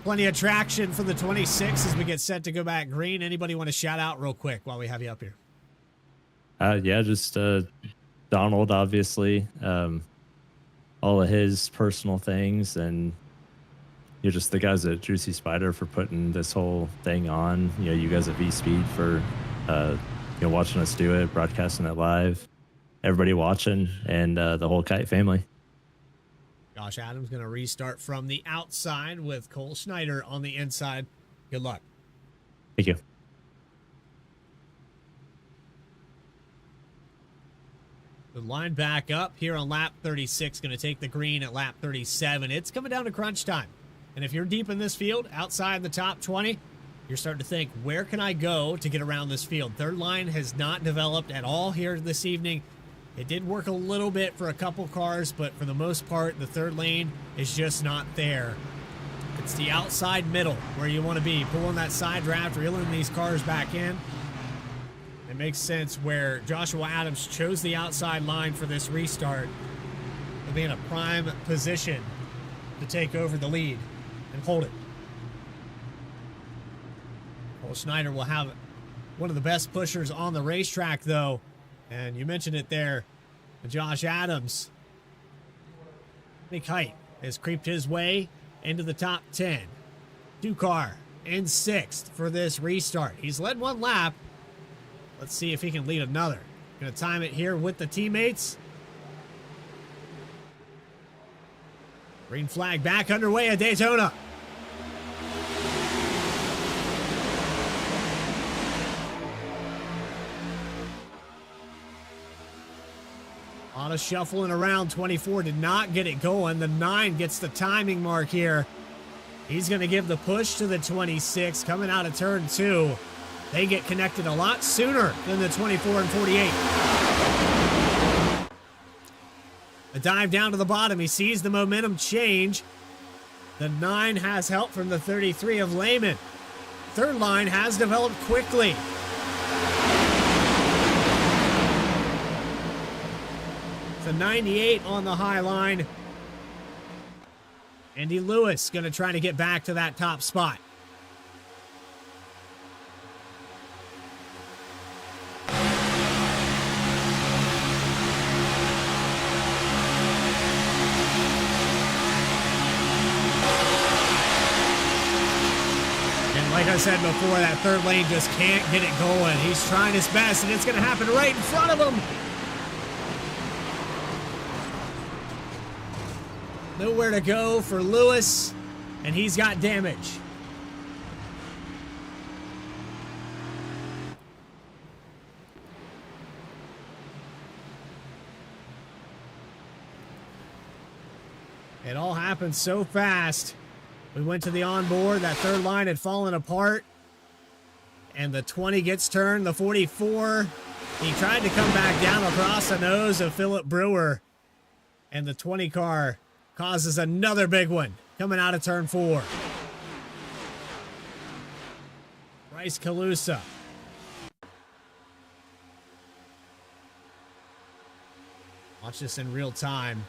[SPEAKER 3] plenty of traction for the 26 as we get set to go back green. Anybody want to shout out real quick while we have you up here?
[SPEAKER 9] Yeah, just Donald, obviously. All of his personal things, and you're just the guys at Juicy Spider for putting this whole thing on. You guys at V-Speed for watching us do it, broadcasting it live, everybody watching, and the whole Kight family.
[SPEAKER 3] Josh Adams going to restart from the outside with Cole Schneider on the inside. Good luck.
[SPEAKER 9] Thank you.
[SPEAKER 3] The line back up here on lap 36, going to take the green at lap 37. It's coming down to crunch time. And if you're deep in this field, outside the top 20, you're starting to think, where can I go to get around this field? Third line has not developed at all here this evening. It did work a little bit for a couple cars, but for the most part, the third lane is just not there. It's the outside middle where you want to be, pulling that side draft, reeling these cars back in. It makes sense where Joshua Adams chose the outside line for this restart. He'll be in a prime position to take over the lead and hold it. Cole Schneider will have one of the best pushers on the racetrack, though. And you mentioned it there, Josh Adams. Kight has creeped his way into the top 10. 2-car in 6th for this restart. He's led one lap. Let's see if he can lead another. Gonna time it here with the teammates. Green flag back underway at Daytona. A lot of shuffling around. 24 did not get it going. The 9 gets the timing mark here. He's going to give the push to the 26 coming out of turn 2. They get connected a lot sooner than the 24 and 48. A dive down to the bottom. He sees the momentum change. The 9 has help from the 33 of Lehman. Third line has developed quickly. The 98 on the high line. Andy Lewis going to try to get back to that top spot. I said before, that third lane just can't get it going. He's trying his best, and it's going to happen right in front of him. Nowhere to go for Lewis, and he's got damage. It all happened so fast. We went to the onboard. That third line had fallen apart. And the 20 gets turned. The 44. He tried to come back down across the nose of Philip Brewer. And the 20 car causes another big one coming out of turn 4. Bryce Calusa. Watch this in real time.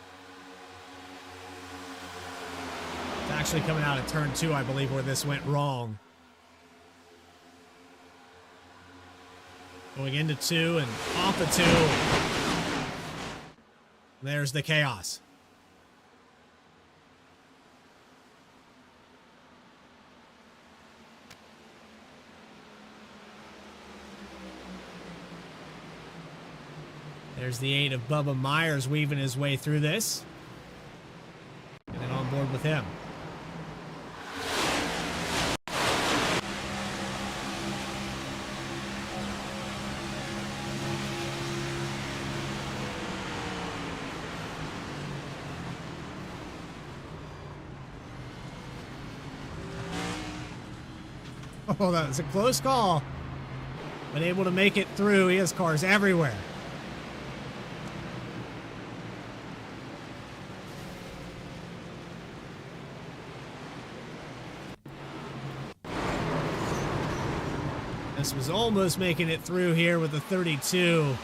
[SPEAKER 3] It's actually coming out of turn 2, I believe, where this went wrong. Going into 2 and off of 2. There's the chaos. There's the 8 of Bubba Myers weaving his way through this. And then on board with him. Oh, that was a close call. But able to make it through. He has cars everywhere. This was almost making it through here with the 32.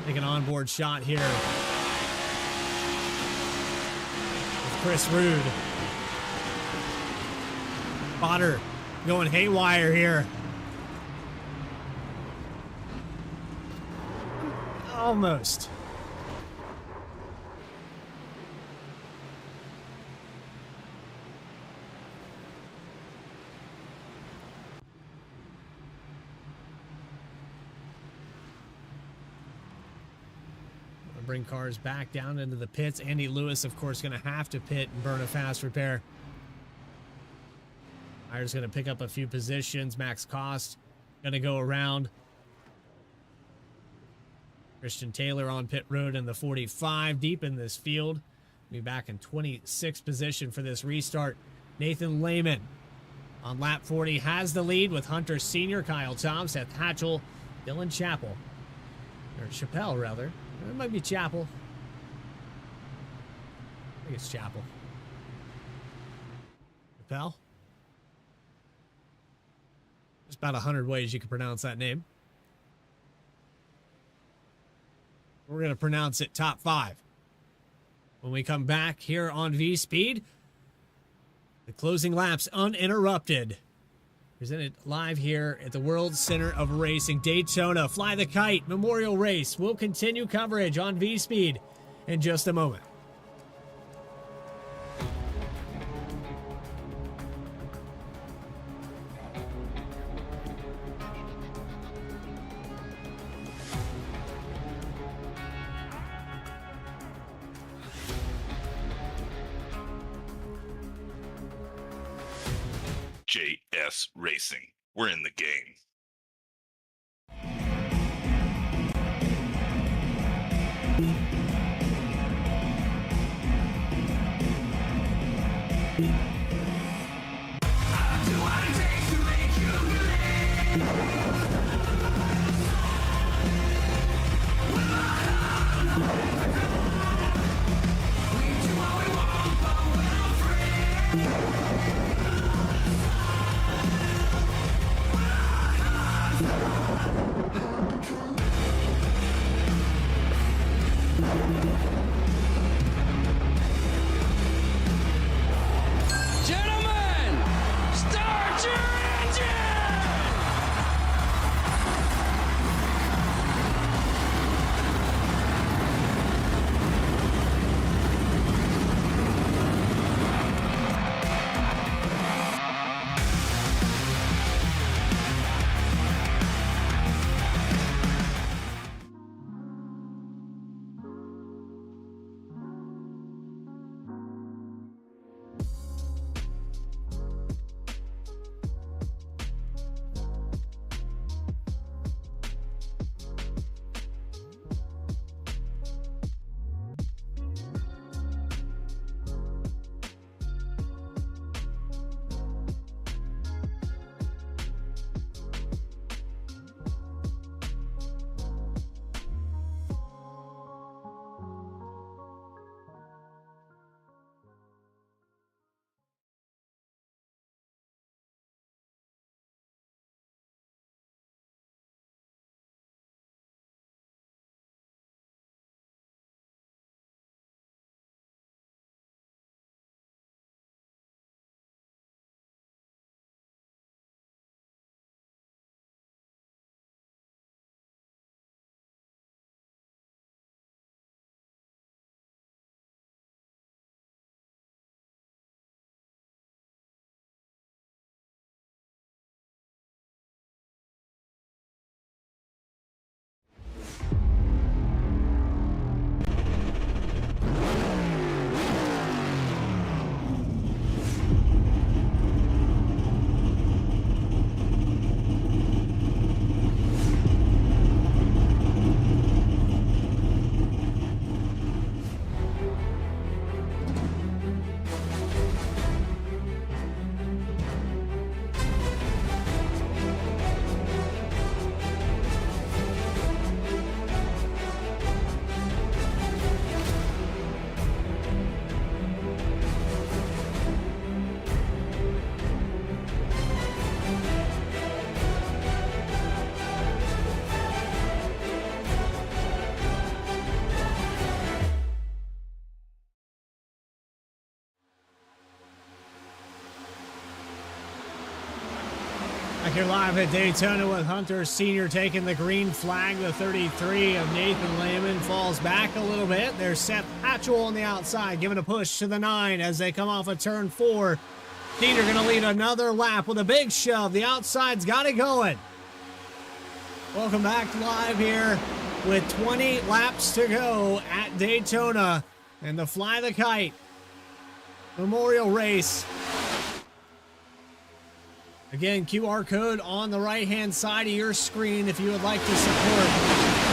[SPEAKER 3] Take an onboard shot here with Chris Rude. Potter going haywire here. Almost. Bring cars back down into the pits. Andy Lewis, of course, going to have to pit and burn a fast repair. Myers going to pick up a few positions. Max Cost going to go around. Christian Taylor on pit road in the 45, deep in this field. Be back in 26th position for this restart. Nathan Lehman on lap 40 has the lead with Hunter Sr., Kyle Tom, Seth Hatchell, Dylan Chappell. Or Chappelle, rather. It might be Chapel. I think it's Chapel. Chappelle? There's about 100 ways you can pronounce that name. We're going to pronounce it top 5. When we come back here on V-Speed, the closing laps uninterrupted. Presented live here at the World Center of Racing, Daytona. Fly the Kite Memorial Race. We'll continue coverage on V-Speed in just a moment.
[SPEAKER 1] JS Racing. We're in the game.
[SPEAKER 2] Gentlemen, start your engine!
[SPEAKER 3] Back here live at Daytona with Hunter Sr. taking the green flag. The 33 of Nathan Lehman falls back a little bit. There's Seth Hatchell on the outside, giving a push to the 9 as they come off of turn 4. Sr. going to lead another lap with a big shove. The outside's got it going. Welcome back live here with 20 laps to go at Daytona and the Fly the Kite Memorial Race. Again, QR code on the right-hand side of your screen if you would like to support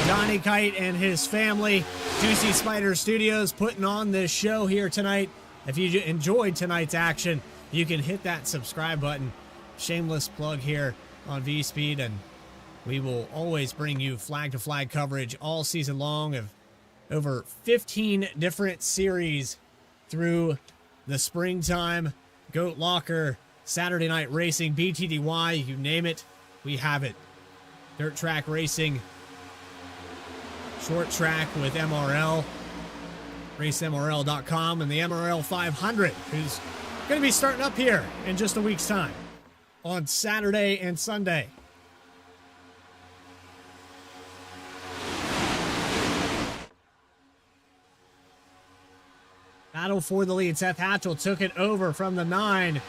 [SPEAKER 3] Johnny Kite and his family. Juicy Spider Studios putting on this show here tonight. If you enjoyed tonight's action, you can hit that subscribe button. Shameless plug here on V-Speed, and we will always bring you flag-to-flag coverage all season long of over 15 different series through the springtime, Goat Locker, Saturday Night Racing, BTDY, you name it, we have it. Dirt track racing, short track with MRL, racemrl.com, and the MRL 500, who's going to be starting up here in just a week's time on Saturday and Sunday. Battle for the lead. Seth Hatchell took it over from the 9.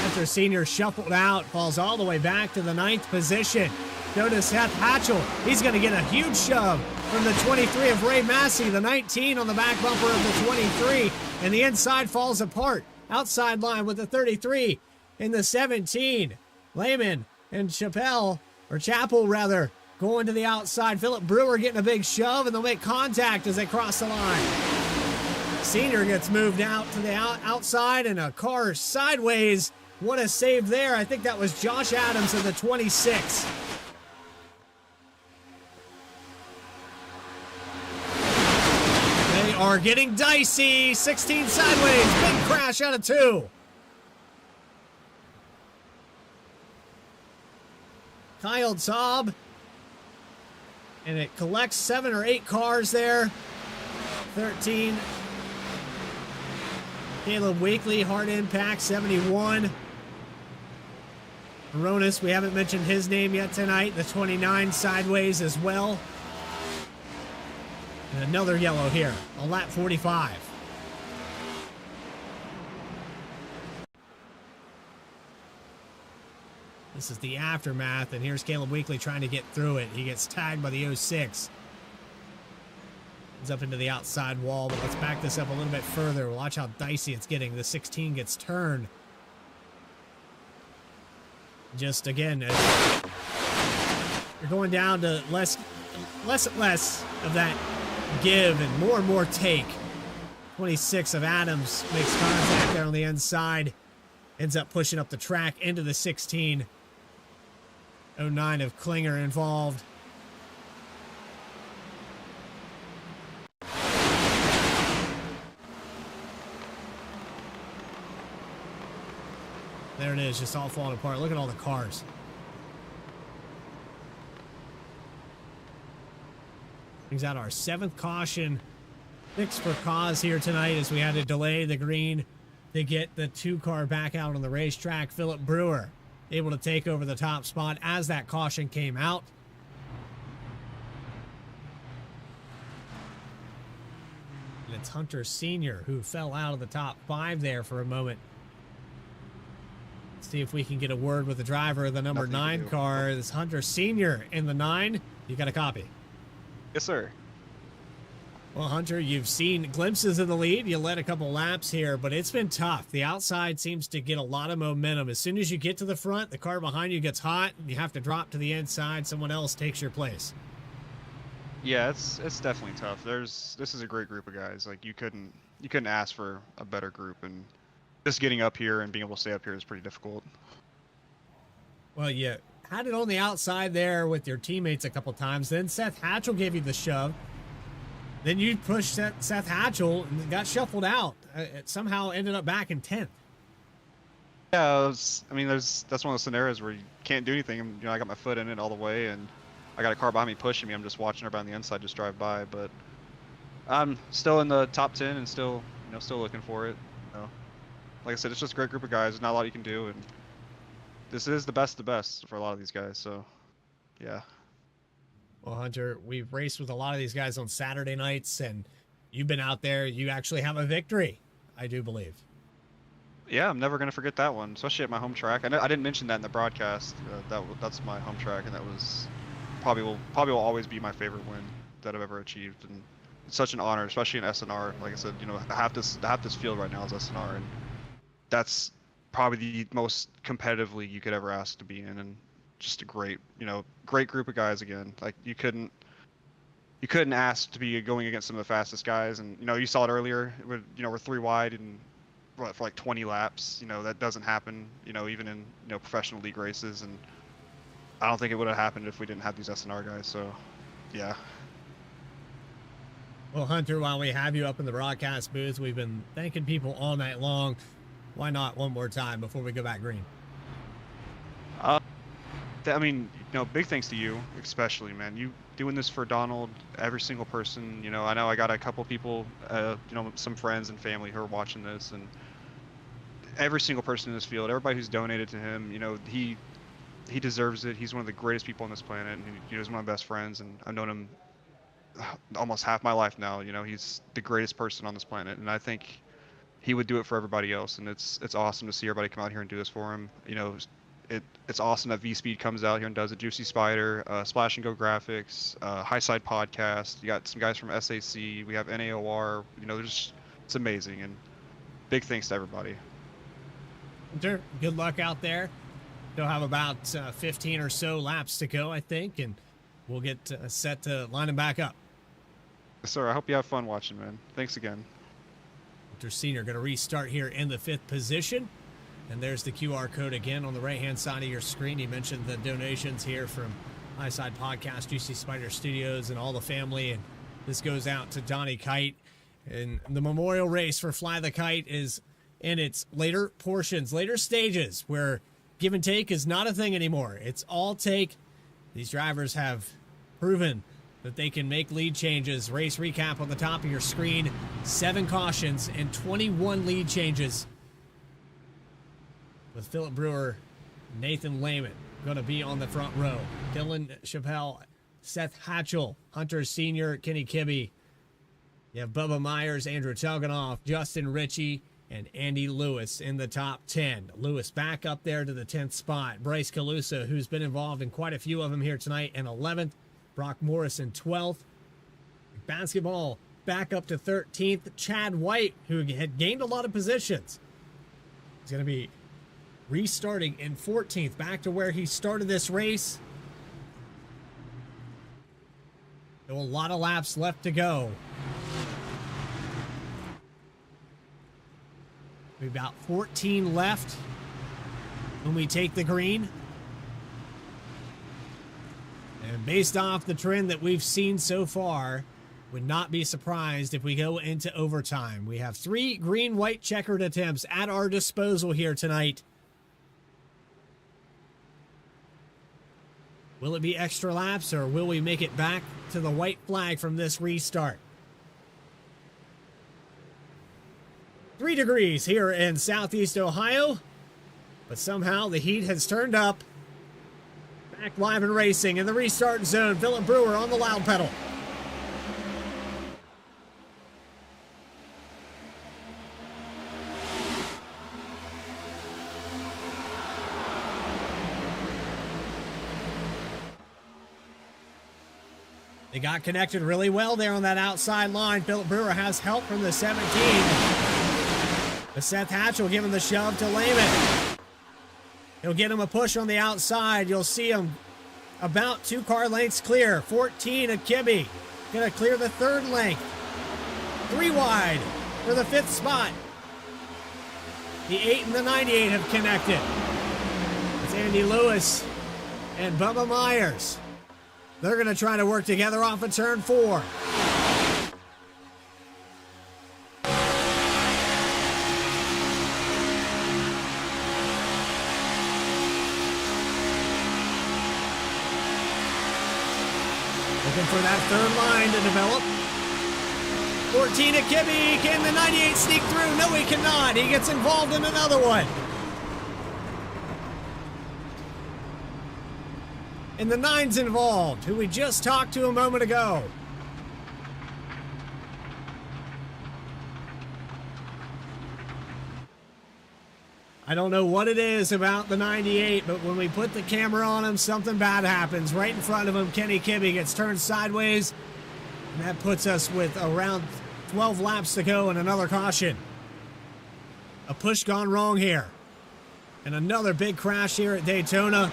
[SPEAKER 3] After Senior shuffled out, falls all the way back to the 9th position. Notice Seth Hatchell. He's going to get a huge shove from the 23 of Ray Massey, the 19 on the back bumper of the 23, and the inside falls apart. Outside line with the 33 in the 17. Lehman and Chapel rather, going to the outside. Philip Brewer getting a big shove, and they'll make contact as they cross the line. Senior gets moved out to the outside, and a car sideways. What a save there. I think that was Josh Adams of the 26. They are getting dicey. 16 sideways. Big crash out of 2. Kyle Taub. And it collects 7 or 8 cars there. 13. Caleb Wakely, hard impact, 71. Aronis, we haven't mentioned his name yet tonight. The 29 sideways as well. And another yellow here on lap 45. This is the aftermath, and here's Caleb Wakely trying to get through it. He gets tagged by the 06. Up into the outside wall, but let's back this up a little bit further. Watch how dicey it's getting. The 16 gets turned. Just again, you're going down to less and less of that give and more take. 26 of Adams makes contact there on the inside. Ends up pushing up the track into the 16. 09 of Klinger involved. There it is, just all falling apart. Look at all the cars. Brings out our 7th caution. 6 for cause here tonight as we had to delay the green to get the 2 car back out on the racetrack. Philip Brewer able to take over the top spot as that caution came out. And it's Hunter Sr. who fell out of the top 5 there for a moment. See if we can get a word with the driver of the number 9 car. This Hunter Sr. in the 9. You got a copy?
[SPEAKER 10] Yes, sir.
[SPEAKER 3] Well, Hunter, you've seen glimpses of the lead. You led a couple laps here, but it's been tough. The outside seems to get a lot of momentum. As soon as you get to the front, the car behind you gets hot. You have to drop to the inside. Someone else takes your place.
[SPEAKER 10] Yeah, it's definitely tough. This is a great group of guys. Like you couldn't ask for a better group, and just getting up here and being able to stay up here is pretty difficult.
[SPEAKER 3] Well, you had it on the outside there with your teammates a couple times. Then Seth Hatchell gave you the shove. Then you pushed Seth Hatchell and got shuffled out. It somehow ended up back in 10th.
[SPEAKER 10] Yeah, that's one of those scenarios where you can't do anything. I got my foot in it all the way, and I got a car behind me pushing me. I'm just watching everybody on the inside just drive by, but I'm still in the top 10 and still looking for it. Like I said, it's just a great group of guys. There's not a lot you can do, and this is the best of the best for a lot of these guys. So, yeah.
[SPEAKER 3] Well, Hunter, we've raced with a lot of these guys on Saturday nights, and you've been out there. You actually have a victory, I do believe.
[SPEAKER 10] Yeah, I'm never gonna forget that one, especially at my home track. I didn't mention that in the broadcast. That's my home track, and that was probably will always be my favorite win that I've ever achieved. And it's such an honor, especially in SNR. Like I said, half this field right now is SNR, and that's probably the most competitive league you could ever ask to be in, and just a great group of guys again. Like you couldn't ask to be going against some of the fastest guys, and you saw it earlier. We're 3 wide and for like 20 laps. That doesn't happen. Even in professional league races, and I don't think it would have happened if we didn't have these SNR guys. So, yeah.
[SPEAKER 3] Well, Hunter, while we have you up in the broadcast booth, we've been thanking people all night long. Why not one more time before we go back green?
[SPEAKER 10] Big thanks to you, especially, man. You doing this for Donald, every single person. I know I got a couple people, some friends and family who are watching this, and every single person in this field, everybody who's donated to him, he deserves it. He's one of the greatest people on this planet, and he's one of my best friends, and I've known him almost half my life now. He's the greatest person on this planet, and I think he would do it for everybody else. And it's awesome to see everybody come out here and do this for him. It's awesome that V-Speed comes out here and does it. Juicy Spider, Splash and Go Graphics, High Side Podcast. You got some guys from SAC. We have NAOR. It's amazing, and big thanks to everybody.
[SPEAKER 3] Hunter, good luck out there. They'll have about 15 or so laps to go, I think, and we'll get set to line them back up.
[SPEAKER 10] Yes, sir. I hope you have fun watching, man. Thanks again.
[SPEAKER 3] Hunter Sr. going to restart here in the 5th position. And there's the QR code again on the right-hand side of your screen. He mentioned the donations here from High Side Podcast, Juicy Spider Studios, and all the family. And this goes out to Donnie Kight. And the memorial race for Fly the Kite is in its later portions, later stages, where give and take is not a thing anymore. It's all take. These drivers have proven that they can make lead changes. Race recap on the top of your screen. 7 cautions and 21 lead changes, with Philip Brewer, Nathan Lehman going to be on the front row. Dylan Chappelle, Seth Hatchell, Hunter Sr., Kenny Kibbe. You have Bubba Myers, Andrew Telganoff, Justin Ritchie, and Andy Lewis in the top 10. Lewis back up there to the 10th spot. Bryce Calusa, who's been involved in quite a few of them here tonight, in 11th. Brock Morrison, 12th. Basketball back up to 13th. Chad White, who had gained a lot of positions, is going to be restarting in 14th, back to where he started this race. Still a lot of laps left to go. We've got 14 left when we take the green. And based off the trend that we've seen so far, would not be surprised if we go into overtime. We have 3 green-white checkered attempts at our disposal here tonight. Will it be extra laps, or will we make it back to the white flag from this restart? 3 degrees here in Southeast Ohio, but somehow the heat has turned up. Back live and racing in the restart zone. Philip Brewer on the loud pedal. They got connected really well there on that outside line. Philip Brewer has help from the 17. But Seth Hatch will give him the shove to Lehman. He'll get him a push on the outside. You'll see him about 2 car lengths clear. 14 at Kibbe. Gonna clear the 3rd length. 3 wide for the 5th spot. The 8 and the 98 have connected. It's Andy Lewis and Bubba Myers. They're going to try to work together off of turn 4. Looking for that 3rd line to develop. 14 at Kibbe. Can the 98 sneak through? No, he cannot. He gets involved in another one. And the 9's involved, who we just talked to a moment ago. I don't know what it is about the 98, but when we put the camera on him, something bad happens. Right in front of him, Kenny Kibbe gets turned sideways, and that puts us with around 12 laps to go and another caution. A push gone wrong here. And another big crash here at Daytona.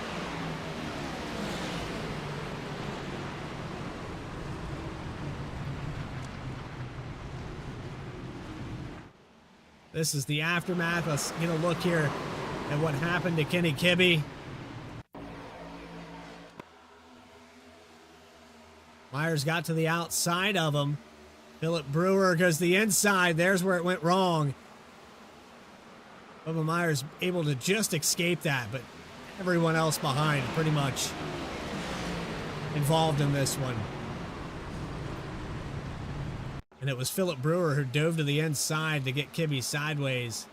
[SPEAKER 3] This is the aftermath. Let's get a look here at what happened to Kenny Kibbe. Myers got to the outside of him. Philip Brewer goes the inside. There's where it went wrong. Bubba Myers able to just escape that, but everyone else behind pretty much involved in this one. And it was Philip Brewer who dove to the inside to get Kibbe sideways.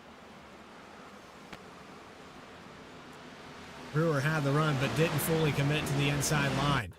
[SPEAKER 3] Brewer had the run, but didn't fully commit to the inside line.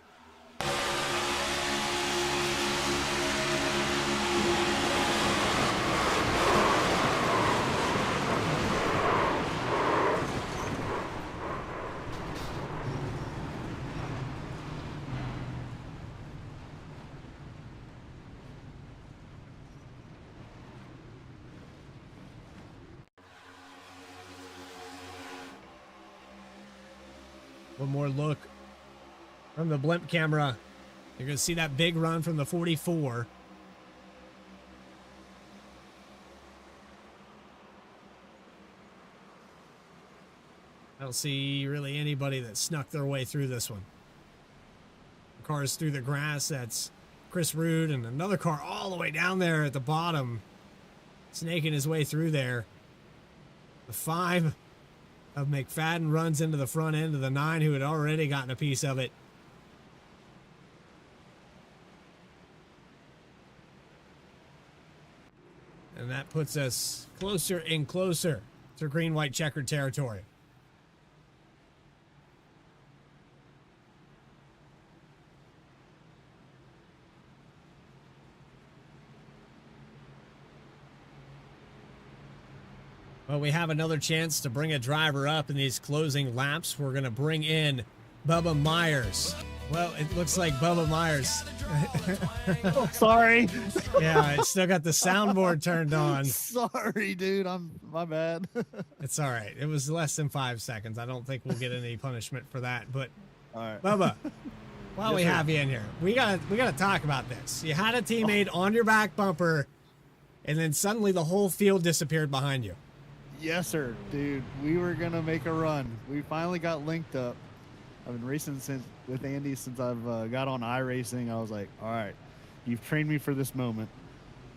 [SPEAKER 3] One more look from the blimp camera. You're going to see that big run from the 44. I don't see really anybody that snuck their way through this one. The car's through the grass. That's Chris Rude and another car all the way down there at the bottom, snaking his way through there. The 5 of McFadden runs into the front end of the 9, who had already gotten a piece of it. And that puts us closer and closer to green-white checkered territory. Well, we have another chance to bring a driver up in these closing laps. We're going to bring in Bubba Myers. Well, it looks like Bubba Myers.
[SPEAKER 11] Oh, sorry.
[SPEAKER 3] Yeah, it's still got the soundboard turned on.
[SPEAKER 11] Sorry, dude. My bad.
[SPEAKER 3] It's all right. It was less than 5 seconds. I don't think we'll get any punishment for that. But
[SPEAKER 11] All right.
[SPEAKER 3] Bubba, while we have you in here, we gotta talk about this. You had a teammate on your back bumper, and then suddenly the whole field disappeared behind you.
[SPEAKER 11] Yes, sir, dude. We were gonna make a run. We finally got linked up. I've been racing with Andy since I've got on iRacing. I was like, all right, you've trained me for this moment.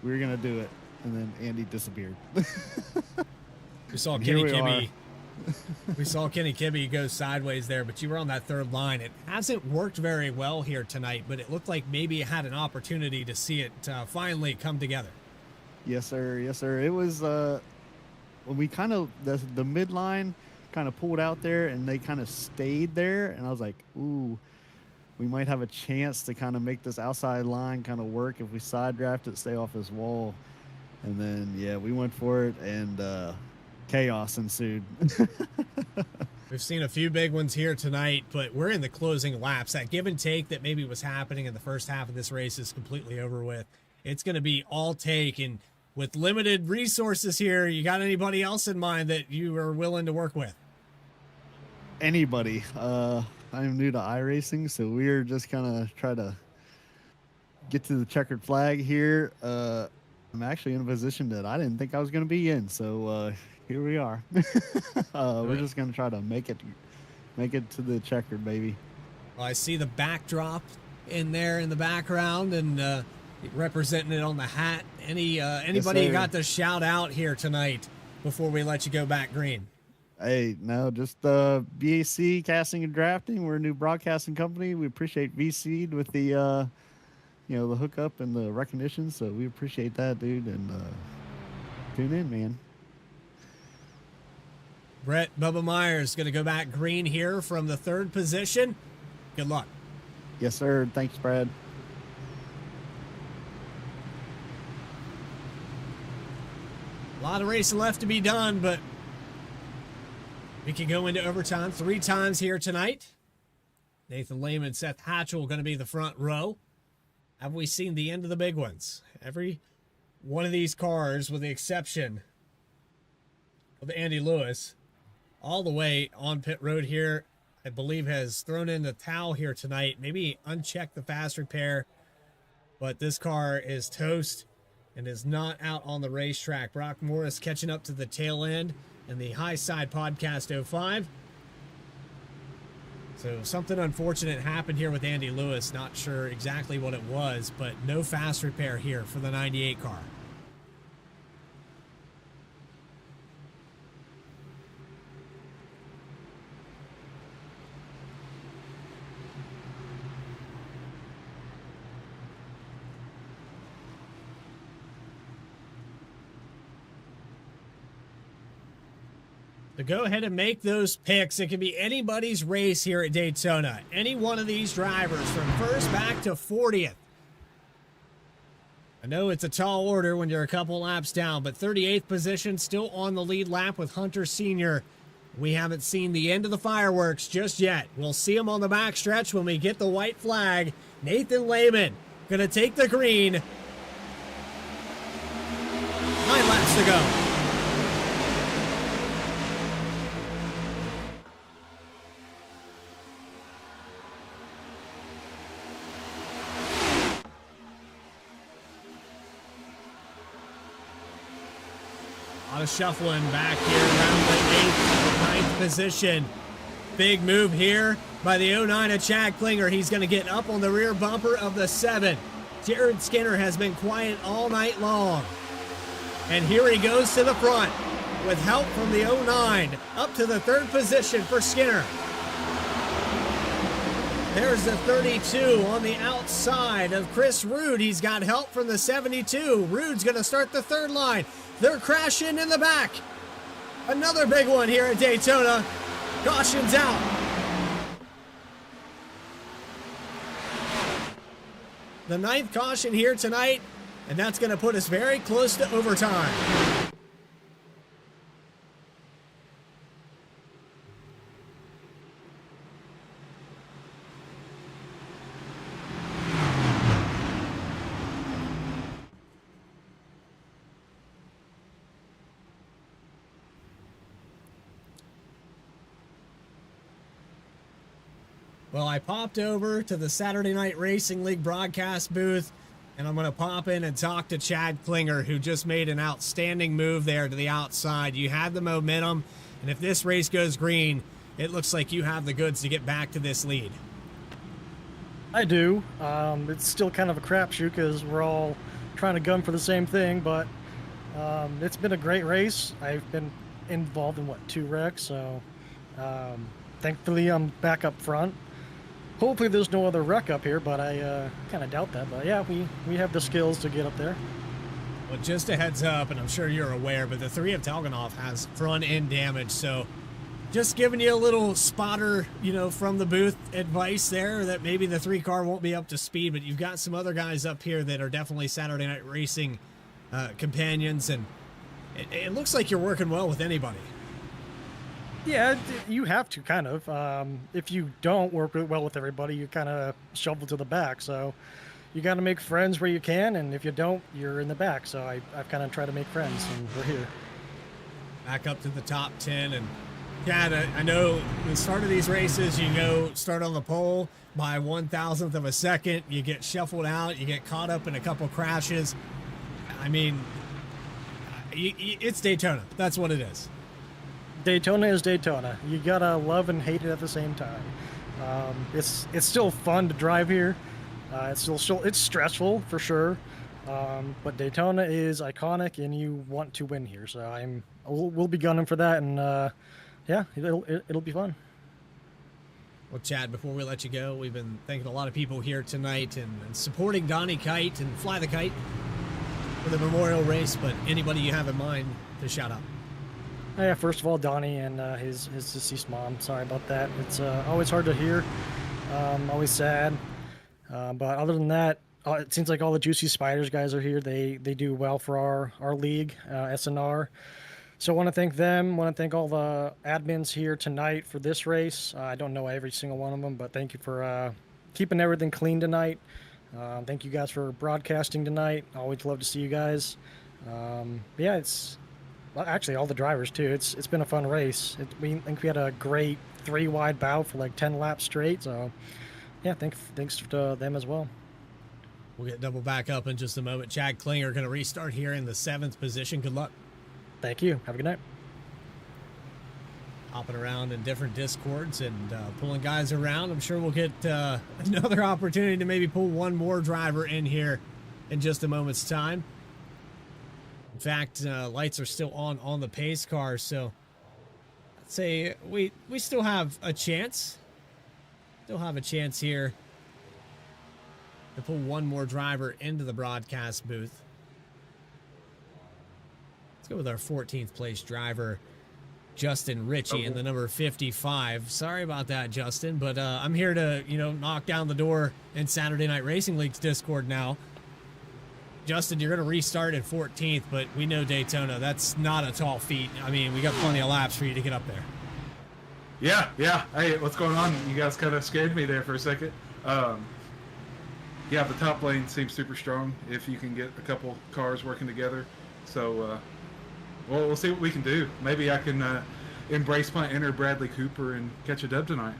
[SPEAKER 11] We're gonna do it. And then Andy disappeared.
[SPEAKER 3] We saw Kenny Kibbe. We saw Kenny Kibbe go sideways there, but you were on that third line. It hasn't worked very well here tonight, but it looked like maybe you had an opportunity to see it finally come together.
[SPEAKER 11] Yes, sir. Yes, sir. It was when we kind of the midline kind of pulled out there and they kind of stayed there, and I was like, ooh, we might have a chance to kind of make this outside line kind of work if we side draft it, stay off this wall. And then yeah, we went for it, and chaos ensued.
[SPEAKER 3] We've seen a few big ones here tonight, but we're in the closing laps. That give and take that maybe was happening in the first half of this race is completely over with. It's going to be all take, and with limited resources here, you got anybody else in mind that you are willing to work with?
[SPEAKER 11] Anybody. I'm new to iRacing, so we're just kind of try to get to the checkered flag here. I'm actually in a position that I didn't think I was going to be in, so here we are. We're just going to try to make it to the checkered, baby.
[SPEAKER 3] Well, I see the backdrop in there in the background, and representing it on the hat. Anybody you got to shout out here tonight before we let you go back green?
[SPEAKER 11] Hey, no, just BAC Casting and Drafting. We're a new broadcasting company. We appreciate VC with the the hookup and the recognition, so we appreciate that, dude. And tune in, man.
[SPEAKER 3] Brett Bubba Myers going to go back green here from the third position. Good luck.
[SPEAKER 11] Yes, sir. Thanks, Brad.
[SPEAKER 3] A lot of racing left to be done, but we can go into overtime 3 times here tonight. Nathan Lehman, Seth Hatchell going to be the front row. Have we seen the end of the big ones? Every one of these cars, with the exception of Andy Lewis, all the way on pit road here, I believe has thrown in the towel here tonight. Maybe unchecked the fast repair, but this car is toast and is not out on the racetrack. Brock Morris catching up to the tail end in the High Side Podcast 05. So something unfortunate happened here with Andy Lewis. Not sure exactly what it was, but no fast repair here for the 98 car. So go ahead and make those picks. It can be anybody's race here at Daytona. Any one of these drivers from first back to 40th. I know it's a tall order when you're a couple laps down, but 38th position still on the lead lap with Hunter Sr. We haven't seen the end of the fireworks just yet. We'll see him on the backstretch when we get the white flag. Nathan Lehman gonna take the green. 9 laps to go. A lot of shuffling back here around the 8th, 9th position. Big move here by the 09 of Chad Klinger. He's going to get up on the rear bumper of the 7. Jared Skinner has been quiet all night long. And here he goes to the front with help from the 09 up to the 3rd position for Skinner. There's the 32 on the outside of Chris Rude. He's got help from the 72. Rude's going to start the 3rd line. They're crashing in the back. Another big one here at Daytona. Caution's out. The 9th caution here tonight, and that's going to put us very close to overtime. Well, I popped over to the Saturday Night Racing League broadcast booth, and I'm going to pop in and talk to Chad Klinger, who just made an outstanding move there to the outside. You had the momentum, and if this race goes green, it looks like you have the goods to get back to this lead.
[SPEAKER 12] I do. It's still kind of a crapshoot because we're all trying to gun for the same thing, but it's been a great race. I've been involved in, 2 wrecks, so thankfully I'm back up front. Hopefully there's no other wreck up here, but I kind of doubt that. But yeah, we have the skills to get up there.
[SPEAKER 3] Well, just a heads up, and I'm sure you're aware, but the 3 of Talganov has front end damage, so just giving you a little spotter, from the booth advice there that maybe the 3 car won't be up to speed, but you've got some other guys up here that are definitely Saturday Night Racing companions, and it looks like you're working well with anybody.
[SPEAKER 12] Yeah, you have to kind of. If you don't work well with everybody, you kind of shovel to the back. So you got to make friends where you can, and if you don't, you're in the back. So I've kind of tried to make friends, and we're here.
[SPEAKER 3] Back up to the top 10, and yeah, I know the start of these races, start on the pole by 1,000th of a second. You get shuffled out, you get caught up in a couple crashes. I mean, it's Daytona. That's what it is.
[SPEAKER 12] Daytona is Daytona. You gotta love and hate it at the same time. It's still fun to drive here. It's stressful for sure, but Daytona is iconic, and you want to win here. So we'll be gunning for that, and yeah, it'll be fun.
[SPEAKER 3] Well, Chad, before we let you go, we've been thanking a lot of people here tonight and supporting Donnie Kight and Fly the Kite for the memorial race. But anybody you have in mind to shout out?
[SPEAKER 12] Yeah, first of all, Donnie and his deceased mom. Sorry about that. It's always hard to hear. Always sad. But other than that, it seems like all the Juicy Spiders guys are here. They do well for our league, SNR. So I want to thank them. Want to thank all the admins here tonight for this race. I don't know every single one of them, but thank you for keeping everything clean tonight. Thank you guys for broadcasting tonight. Always love to see you guys. Yeah, it's actually all the drivers too. It's been a fun race. We think we had a great 3-wide bout for like 10 laps straight. So yeah, thanks to them as well.
[SPEAKER 3] We'll get double back up in just a moment. Chad Klinger going to restart here in the 7th position. Good luck.
[SPEAKER 12] Thank you. Have a good night.
[SPEAKER 3] Hopping around in different discords and pulling guys around. I'm sure we'll get another opportunity to maybe pull one more driver in here in just a moment's time. In fact, lights are still on the pace car, so I'd say we still have a chance. Still have a chance here to pull one more driver into the broadcast booth. Let's go with our 14th place driver, Justin Ritchie, in the number 55. Sorry about that, Justin, but I'm here to, knock down the door in Saturday Night Racing League's Discord now. Justin, you're going to restart at 14th, but we know Daytona. That's not a tall feat. I mean, we got plenty of laps for you to get up there.
[SPEAKER 13] Yeah. Hey, what's going on? You guys kind of scared me there for a second. Yeah, the top lane seems super strong if you can get a couple cars working together. So, well, we'll see what we can do. Maybe I can embrace my inner Bradley Cooper and catch a dub tonight.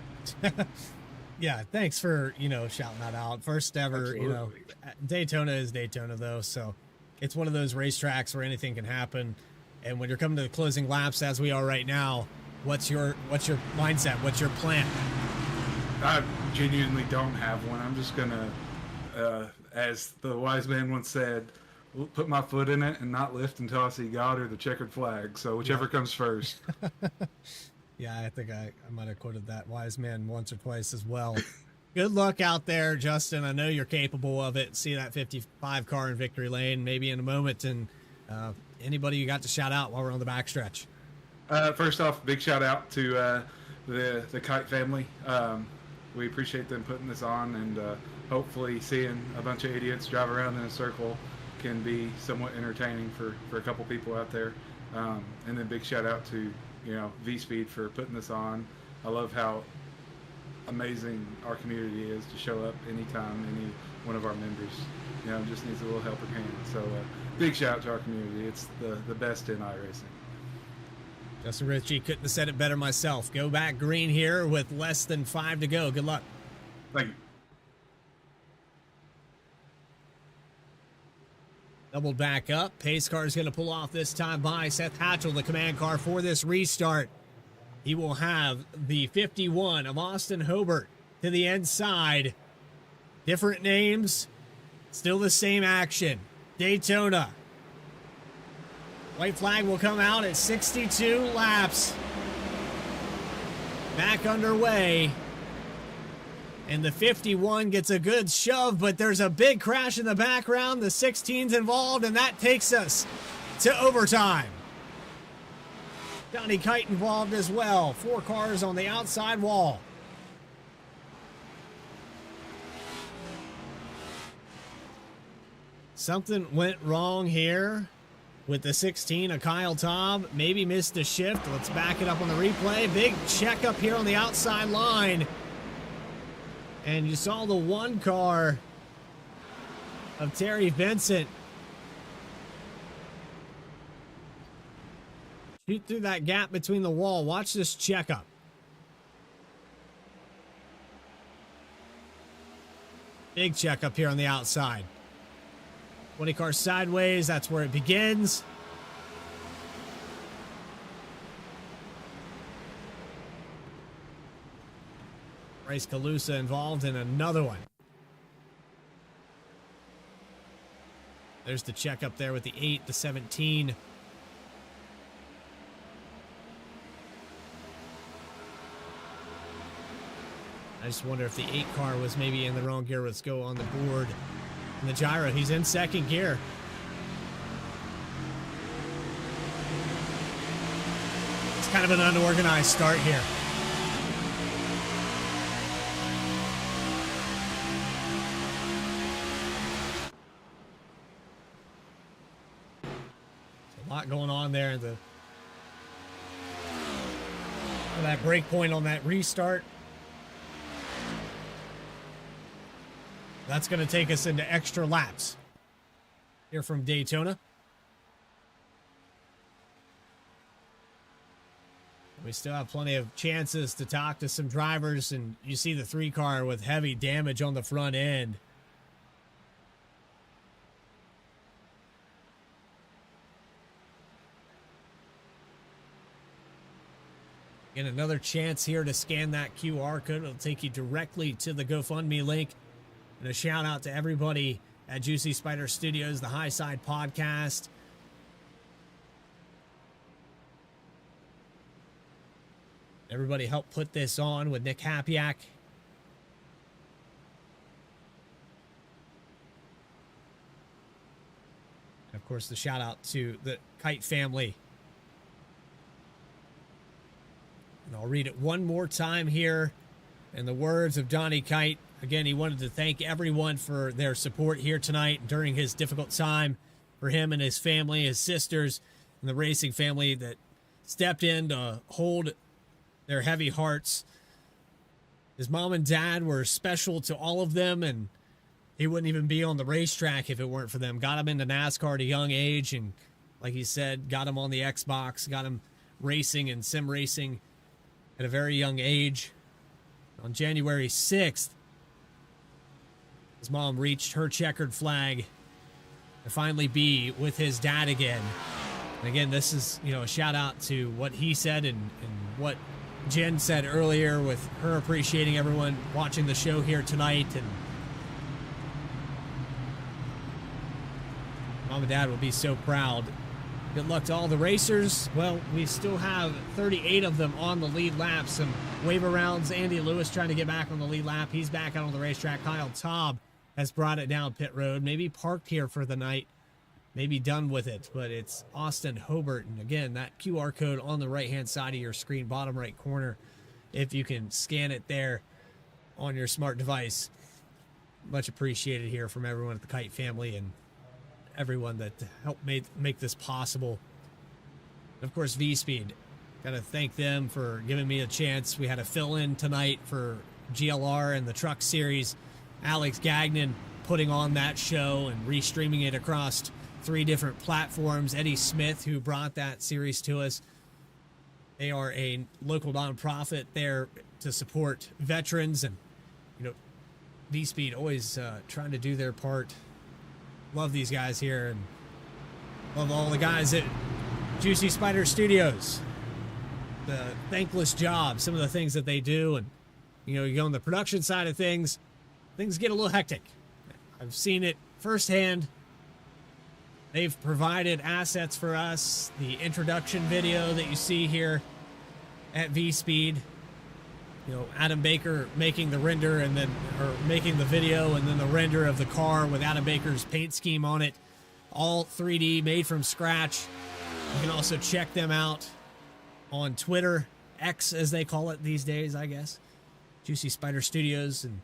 [SPEAKER 3] Yeah, thanks for, shouting that out. First ever,
[SPEAKER 13] Absolutely.
[SPEAKER 3] Daytona is Daytona, though, so it's one of those racetracks where anything can happen. And when you're coming to the closing laps, as we are right now, what's your mindset? What's your plan?
[SPEAKER 13] I genuinely don't have one. I'm just going to, as the wise man once said, put my foot in it and not lift until I see God or the checkered flag. So whichever comes first.
[SPEAKER 3] Yeah, I think I might have quoted that wise man once or twice as well. Good luck out there, Justin. I know you're capable of it. See that 55 car in victory lane maybe in a moment. And anybody you got to shout out while we're on the backstretch?
[SPEAKER 13] First off, big shout out to the Kight family. We appreciate them putting this on, and hopefully seeing a bunch of idiots drive around in a circle can be somewhat entertaining for a couple people out there. And then big shout out to V-Speed for putting this on. I love how amazing our community is to show up anytime any one of our members just needs a little helping hand. So big shout out to our community. It's the best in iRacing.
[SPEAKER 3] Justin Ritchie, couldn't have said it better myself. Go back green here with less than 5 to go. Good luck.
[SPEAKER 13] Thank you.
[SPEAKER 3] Doubled back up. Pace car is going to pull off this time by Seth Hatchell, the command car for this restart. He will have the 51 of Austin Hobart to the inside. Different names, still the same action. Daytona. White flag will come out at 62 laps. Back underway. And the 51 gets a good shove, but there's a big crash in the background. The 16's involved, and that takes us to overtime. Johnny Kight involved as well. 4 cars on the outside wall. Something went wrong here with the 16 of Kyle Taub. Maybe missed a shift. Let's back it up on the replay. Big check up here on the outside line. And you saw the 1 car of Terry Vincent shoot through that gap between the wall. Watch this checkup. Big checkup here on the outside. 20 cars sideways, that's where it begins. Bryce Calusa involved in another one. There's the check up there with the 8, the 17. I just wonder if the 8 car was maybe in the wrong gear. Let's go on the board. And the gyro, he's in 2nd gear. It's kind of an unorganized start here. A lot going on there. That break point on that restart. That's going to take us into extra laps here from Daytona. We still have plenty of chances to talk to some drivers, and you see the 3-car with heavy damage on the front end. Again, another chance here to scan that QR code. It'll take you directly to the GoFundMe link. And a shout out to everybody at Juicy Spider Studios, the High Side Podcast. Everybody helped put this on with Nick Hapiak. And of course, the shout out to the Kight family. And I'll read it one more time here in the words of Donnie Kight. Again, he wanted to thank everyone for their support here tonight during his difficult time, for him and his family, his sisters, and the racing family that stepped in to hold their heavy hearts. His mom and dad were special to all of them, and he wouldn't even be on the racetrack if it weren't for them. Got him into NASCAR at a young age, and like he said, got him on the Xbox, got him racing and sim racing at a very young age. On January 6th, his mom reached her checkered flag to finally be with his dad again. And again, this is, a shout out to what he said and what Jen said earlier with her appreciating everyone watching the show here tonight. And Mom and Dad will be so proud. Good luck to all the racers. Well, we still have 38 of them on the lead lap. Some wave arounds. Andy Lewis trying to get back on the lead lap. He's back out on the racetrack. Kyle Taub has brought it down pit road. Maybe parked here for the night. Maybe done with it. But it's Austin Hobart. And again, that QR code on the right-hand side of your screen, bottom right corner, if you can scan it there on your smart device. Much appreciated here from everyone at the Kight family and everyone that helped make this possible. And of course, V-Speed. Got to thank them for giving me a chance. We had a fill-in tonight for GLR and the Truck Series. Alex Gagnon putting on that show and restreaming it across 3 different platforms. Eddie Smith, who brought that series to us. They are a local nonprofit there to support veterans, and V-Speed always trying to do their part. Love these guys here, and love all the guys at Juicy Spider Studios. The thankless job, some of the things that they do, and you go on the production side of things get a little hectic. I've seen it firsthand. They've provided assets for us. The introduction video that you see here at V-Speed. Adam Baker making the render or making the video and then the render of the car with Adam Baker's paint scheme on it. All 3D, made from scratch. You can also check them out on Twitter, X as they call it these days, I guess. Juicy Spider Studios, and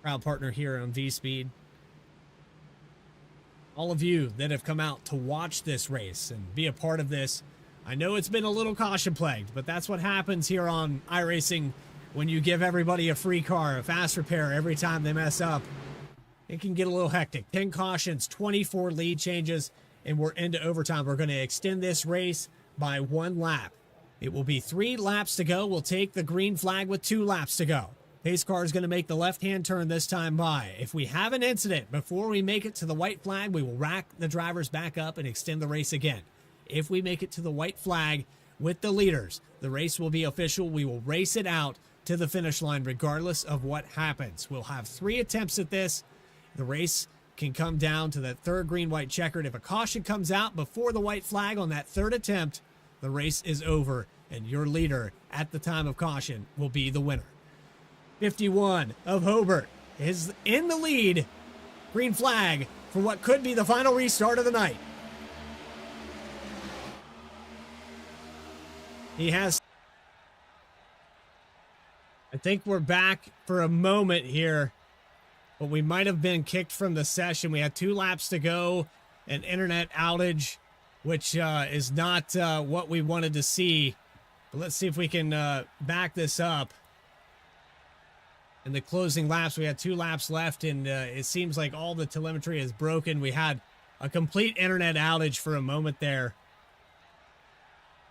[SPEAKER 3] proud partner here on V-Speed. All of you that have come out to watch this race and be a part of this. I know it's been a little caution plagued, but that's what happens here on iRacing when you give everybody a free car, a fast repair every time they mess up. It can get a little hectic. 10 cautions, 24 lead changes, and we're into overtime. We're going to extend this race by 1 lap. It will be 3 laps to go. We'll take the green flag with 2 laps to go. Pace car is going to make the left-hand turn this time by. If we have an incident before we make it to the white flag, we will rack the drivers back up and extend the race again. If we make it to the white flag with the leaders, the race will be official. We will race it out to the finish line regardless of what happens. We'll have 3 attempts at this. The race can come down to that 3rd green-white checkered. If a caution comes out before the white flag on that 3rd attempt, the race is over, and your leader at the time of caution will be the winner. 51 of Hobart is in the lead. Green flag for what could be the final restart of the night. He has. I think we're back for a moment here, but we might have been kicked from the session. We had 2 laps to go. an internet outage, which is not what we wanted to see. But let's see if we can back this up. In the closing laps, we had 2 laps left, and it seems like all the telemetry is broken. We had a complete internet outage for a moment there.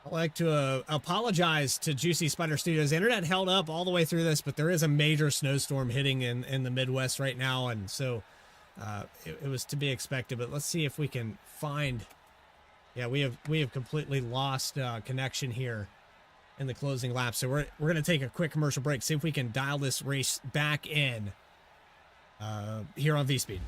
[SPEAKER 3] I'd like to apologize to Juicy Spider Studios. Internet held up all the way through this, but there is a major snowstorm hitting in the Midwest right now, and so it was to be expected. But let's see if we can find. Yeah, we have completely lost connection here in the closing lap. So we're going to take a quick commercial break, see if we can dial this race back in here on V-Speed.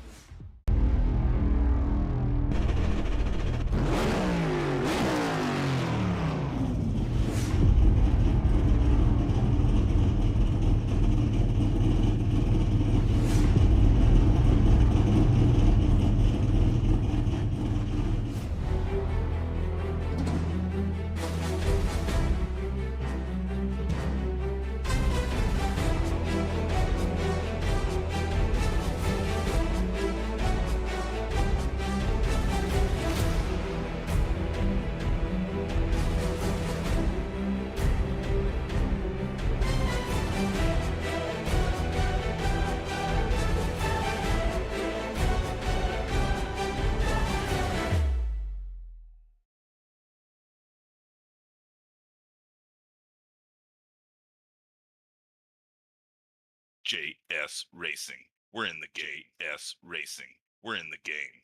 [SPEAKER 1] JS Racing. We're in the game. JS Racing. We're in the game.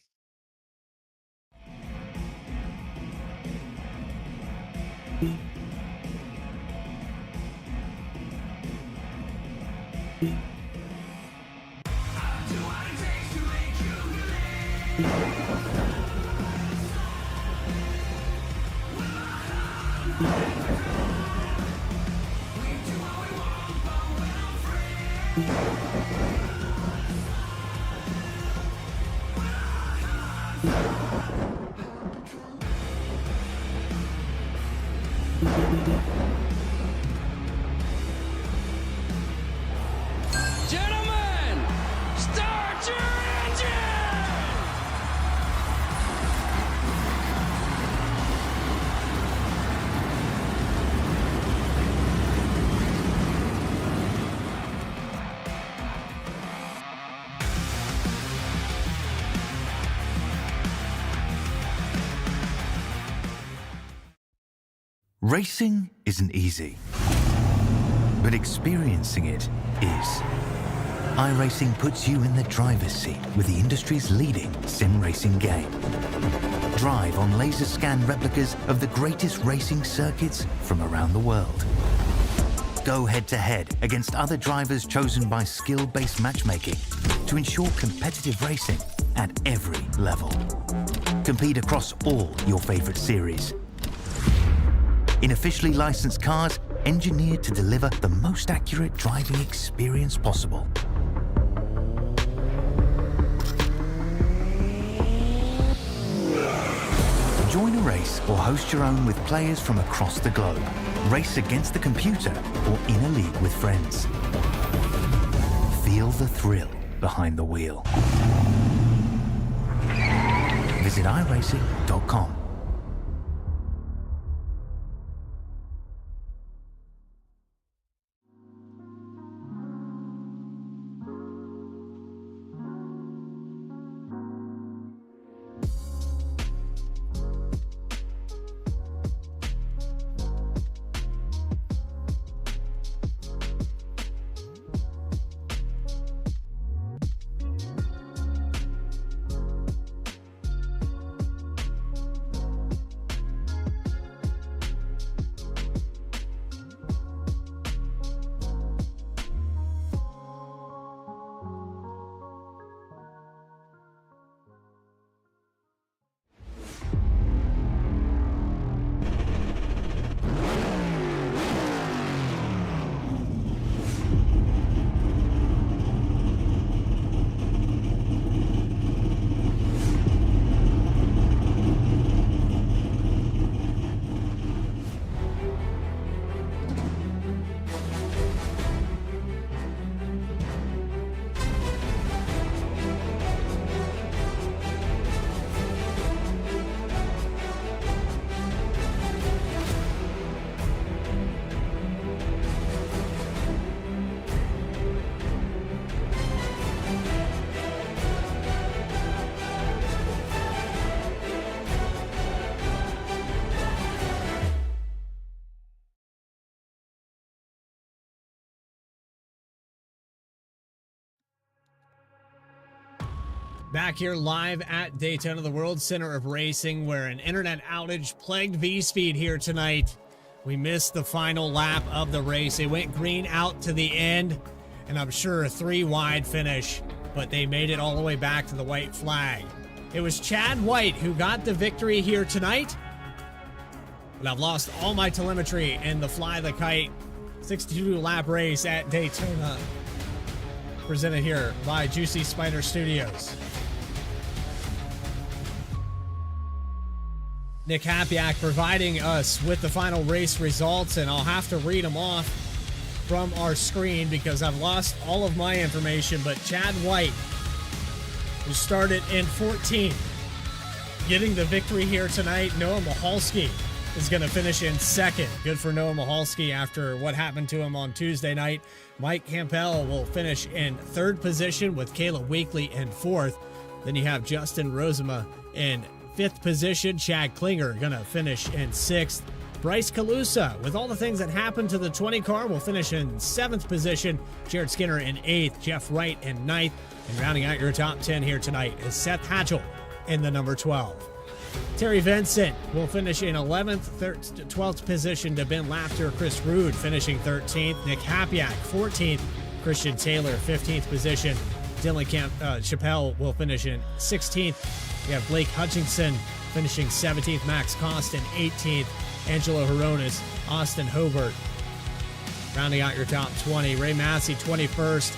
[SPEAKER 2] Gentlemen, start your engine!
[SPEAKER 14] Racing isn't easy, but experiencing it is. iRacing puts you in the driver's seat with the industry's leading sim racing game. Drive on laser scan replicas of the greatest racing circuits from around the world. Go head-to-head against other drivers chosen by skill-based matchmaking to ensure competitive racing at every level. Compete across all your favorite series. In officially licensed cars, engineered to deliver the most accurate driving experience possible. Join a race or host your own with players from across the globe. Race against the computer or in a league with friends. Feel the thrill behind the wheel. Visit iRacing.com.
[SPEAKER 3] Back here live at Daytona, the World Center of Racing, where an internet outage plagued V-Speed here tonight. We missed the final lap of the race. It went green out to the end, and I'm sure a 3-wide finish, but they made it all the way back to the white flag. It was Chad White who got the victory here tonight, but I've lost all my telemetry in the Fly the Kite 62-lap race at Daytona, presented here by Juicy Spider Studios. Nick Hapiak providing us with the final race results, and I'll have to read them off from our screen because I've lost all of my information. But Chad White, who started in 14th, getting the victory here tonight. Noah Michalski is going to finish in second. Good for Noah Michalski after what happened to him on Tuesday night. Mike Campbell will finish in third position with Kayla Weekly in fourth. Then you have Justin Rosema in fifth position. Chad Klinger going to finish in sixth. Bryce Calusa, with all the things that happened to the 20 car, will finish in seventh position. Jared Skinner in eighth. Jeff Wright in ninth. And rounding out your top 10 here tonight is Seth Hatchell in the number 12. Terry Vincent will finish in 11th, 12th position to Ben Laughter. Chris Rude finishing 13th. Nick Hapiak, 14th. Christian Taylor, 15th position. Dylan Chappelle will finish in 16th. We have Blake Hutchinson finishing 17th. Max Costin, 18th. Angelo Horonis, Austin Hobart. Rounding out your top 20. Ray Massey, 21st.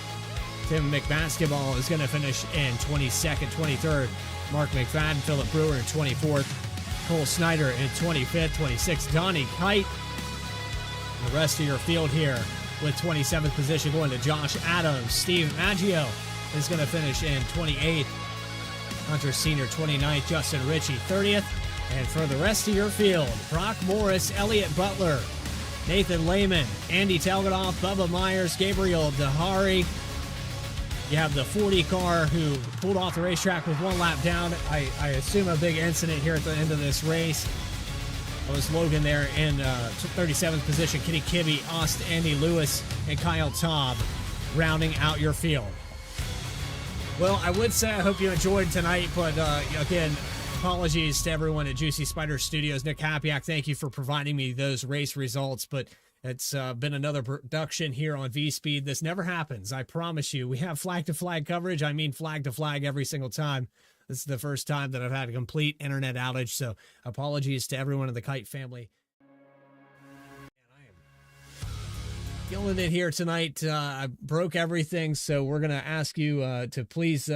[SPEAKER 3] Tim McBasketball is going to finish in 22nd, 23rd. Mark McFadden, Philip Brewer in 24th. Cole Snyder in 25th, 26th. Donnie Kight. The rest of your field here with 27th position going to Josh Adams. Steve Maggio is going to finish in 28th. Hunter Senior 29th. Justin Ritchie 30th. And for the rest of your field, Brock Morris, Elliott Butler, Nathan Lehman, Andy Telgadoff, Bubba Myers, Gabriel Dehari. You have the 40 car who pulled off the racetrack with one lap down. I assume a big incident here at the end of this race. It was Logan there in 37th position. Kitty Kibbe, Austin, Andy Lewis, and Kyle Taub rounding out your field. Well, I would say I hope you enjoyed tonight, but again, apologies to everyone at Juicy Spider Studios. Nick Hapiak, thank you for providing me those race results, but it's been another production here on V-Speed. This never happens, I promise you. We have flag-to-flag coverage. I mean flag-to-flag every single time. This is the first time that I've had a complete internet outage, so apologies to everyone in the Kight family. And I am killing it here tonight. I broke everything, so we're going to ask you to please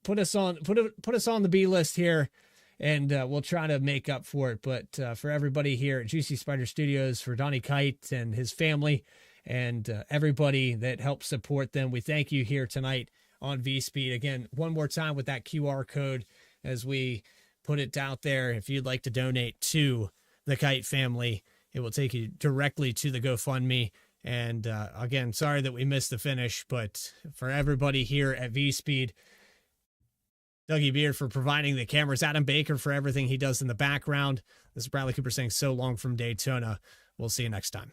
[SPEAKER 3] put us on the B list here, and we'll try to make up for it. But for everybody here at Juicy Spider Studios, for Donnie Kight and his family, and everybody that helps support them, we thank you here tonight on V-Speed. Again, one more time with that QR code as we put it out there. If you'd like to donate to the Kight family, it will take you directly to the GoFundMe. And again, sorry that we missed the finish, but for everybody here at V-Speed, Dougie Beard for providing the cameras, Adam Baker for everything he does in the background. This is Bradley Cooper saying so long from Daytona. We'll see you next time.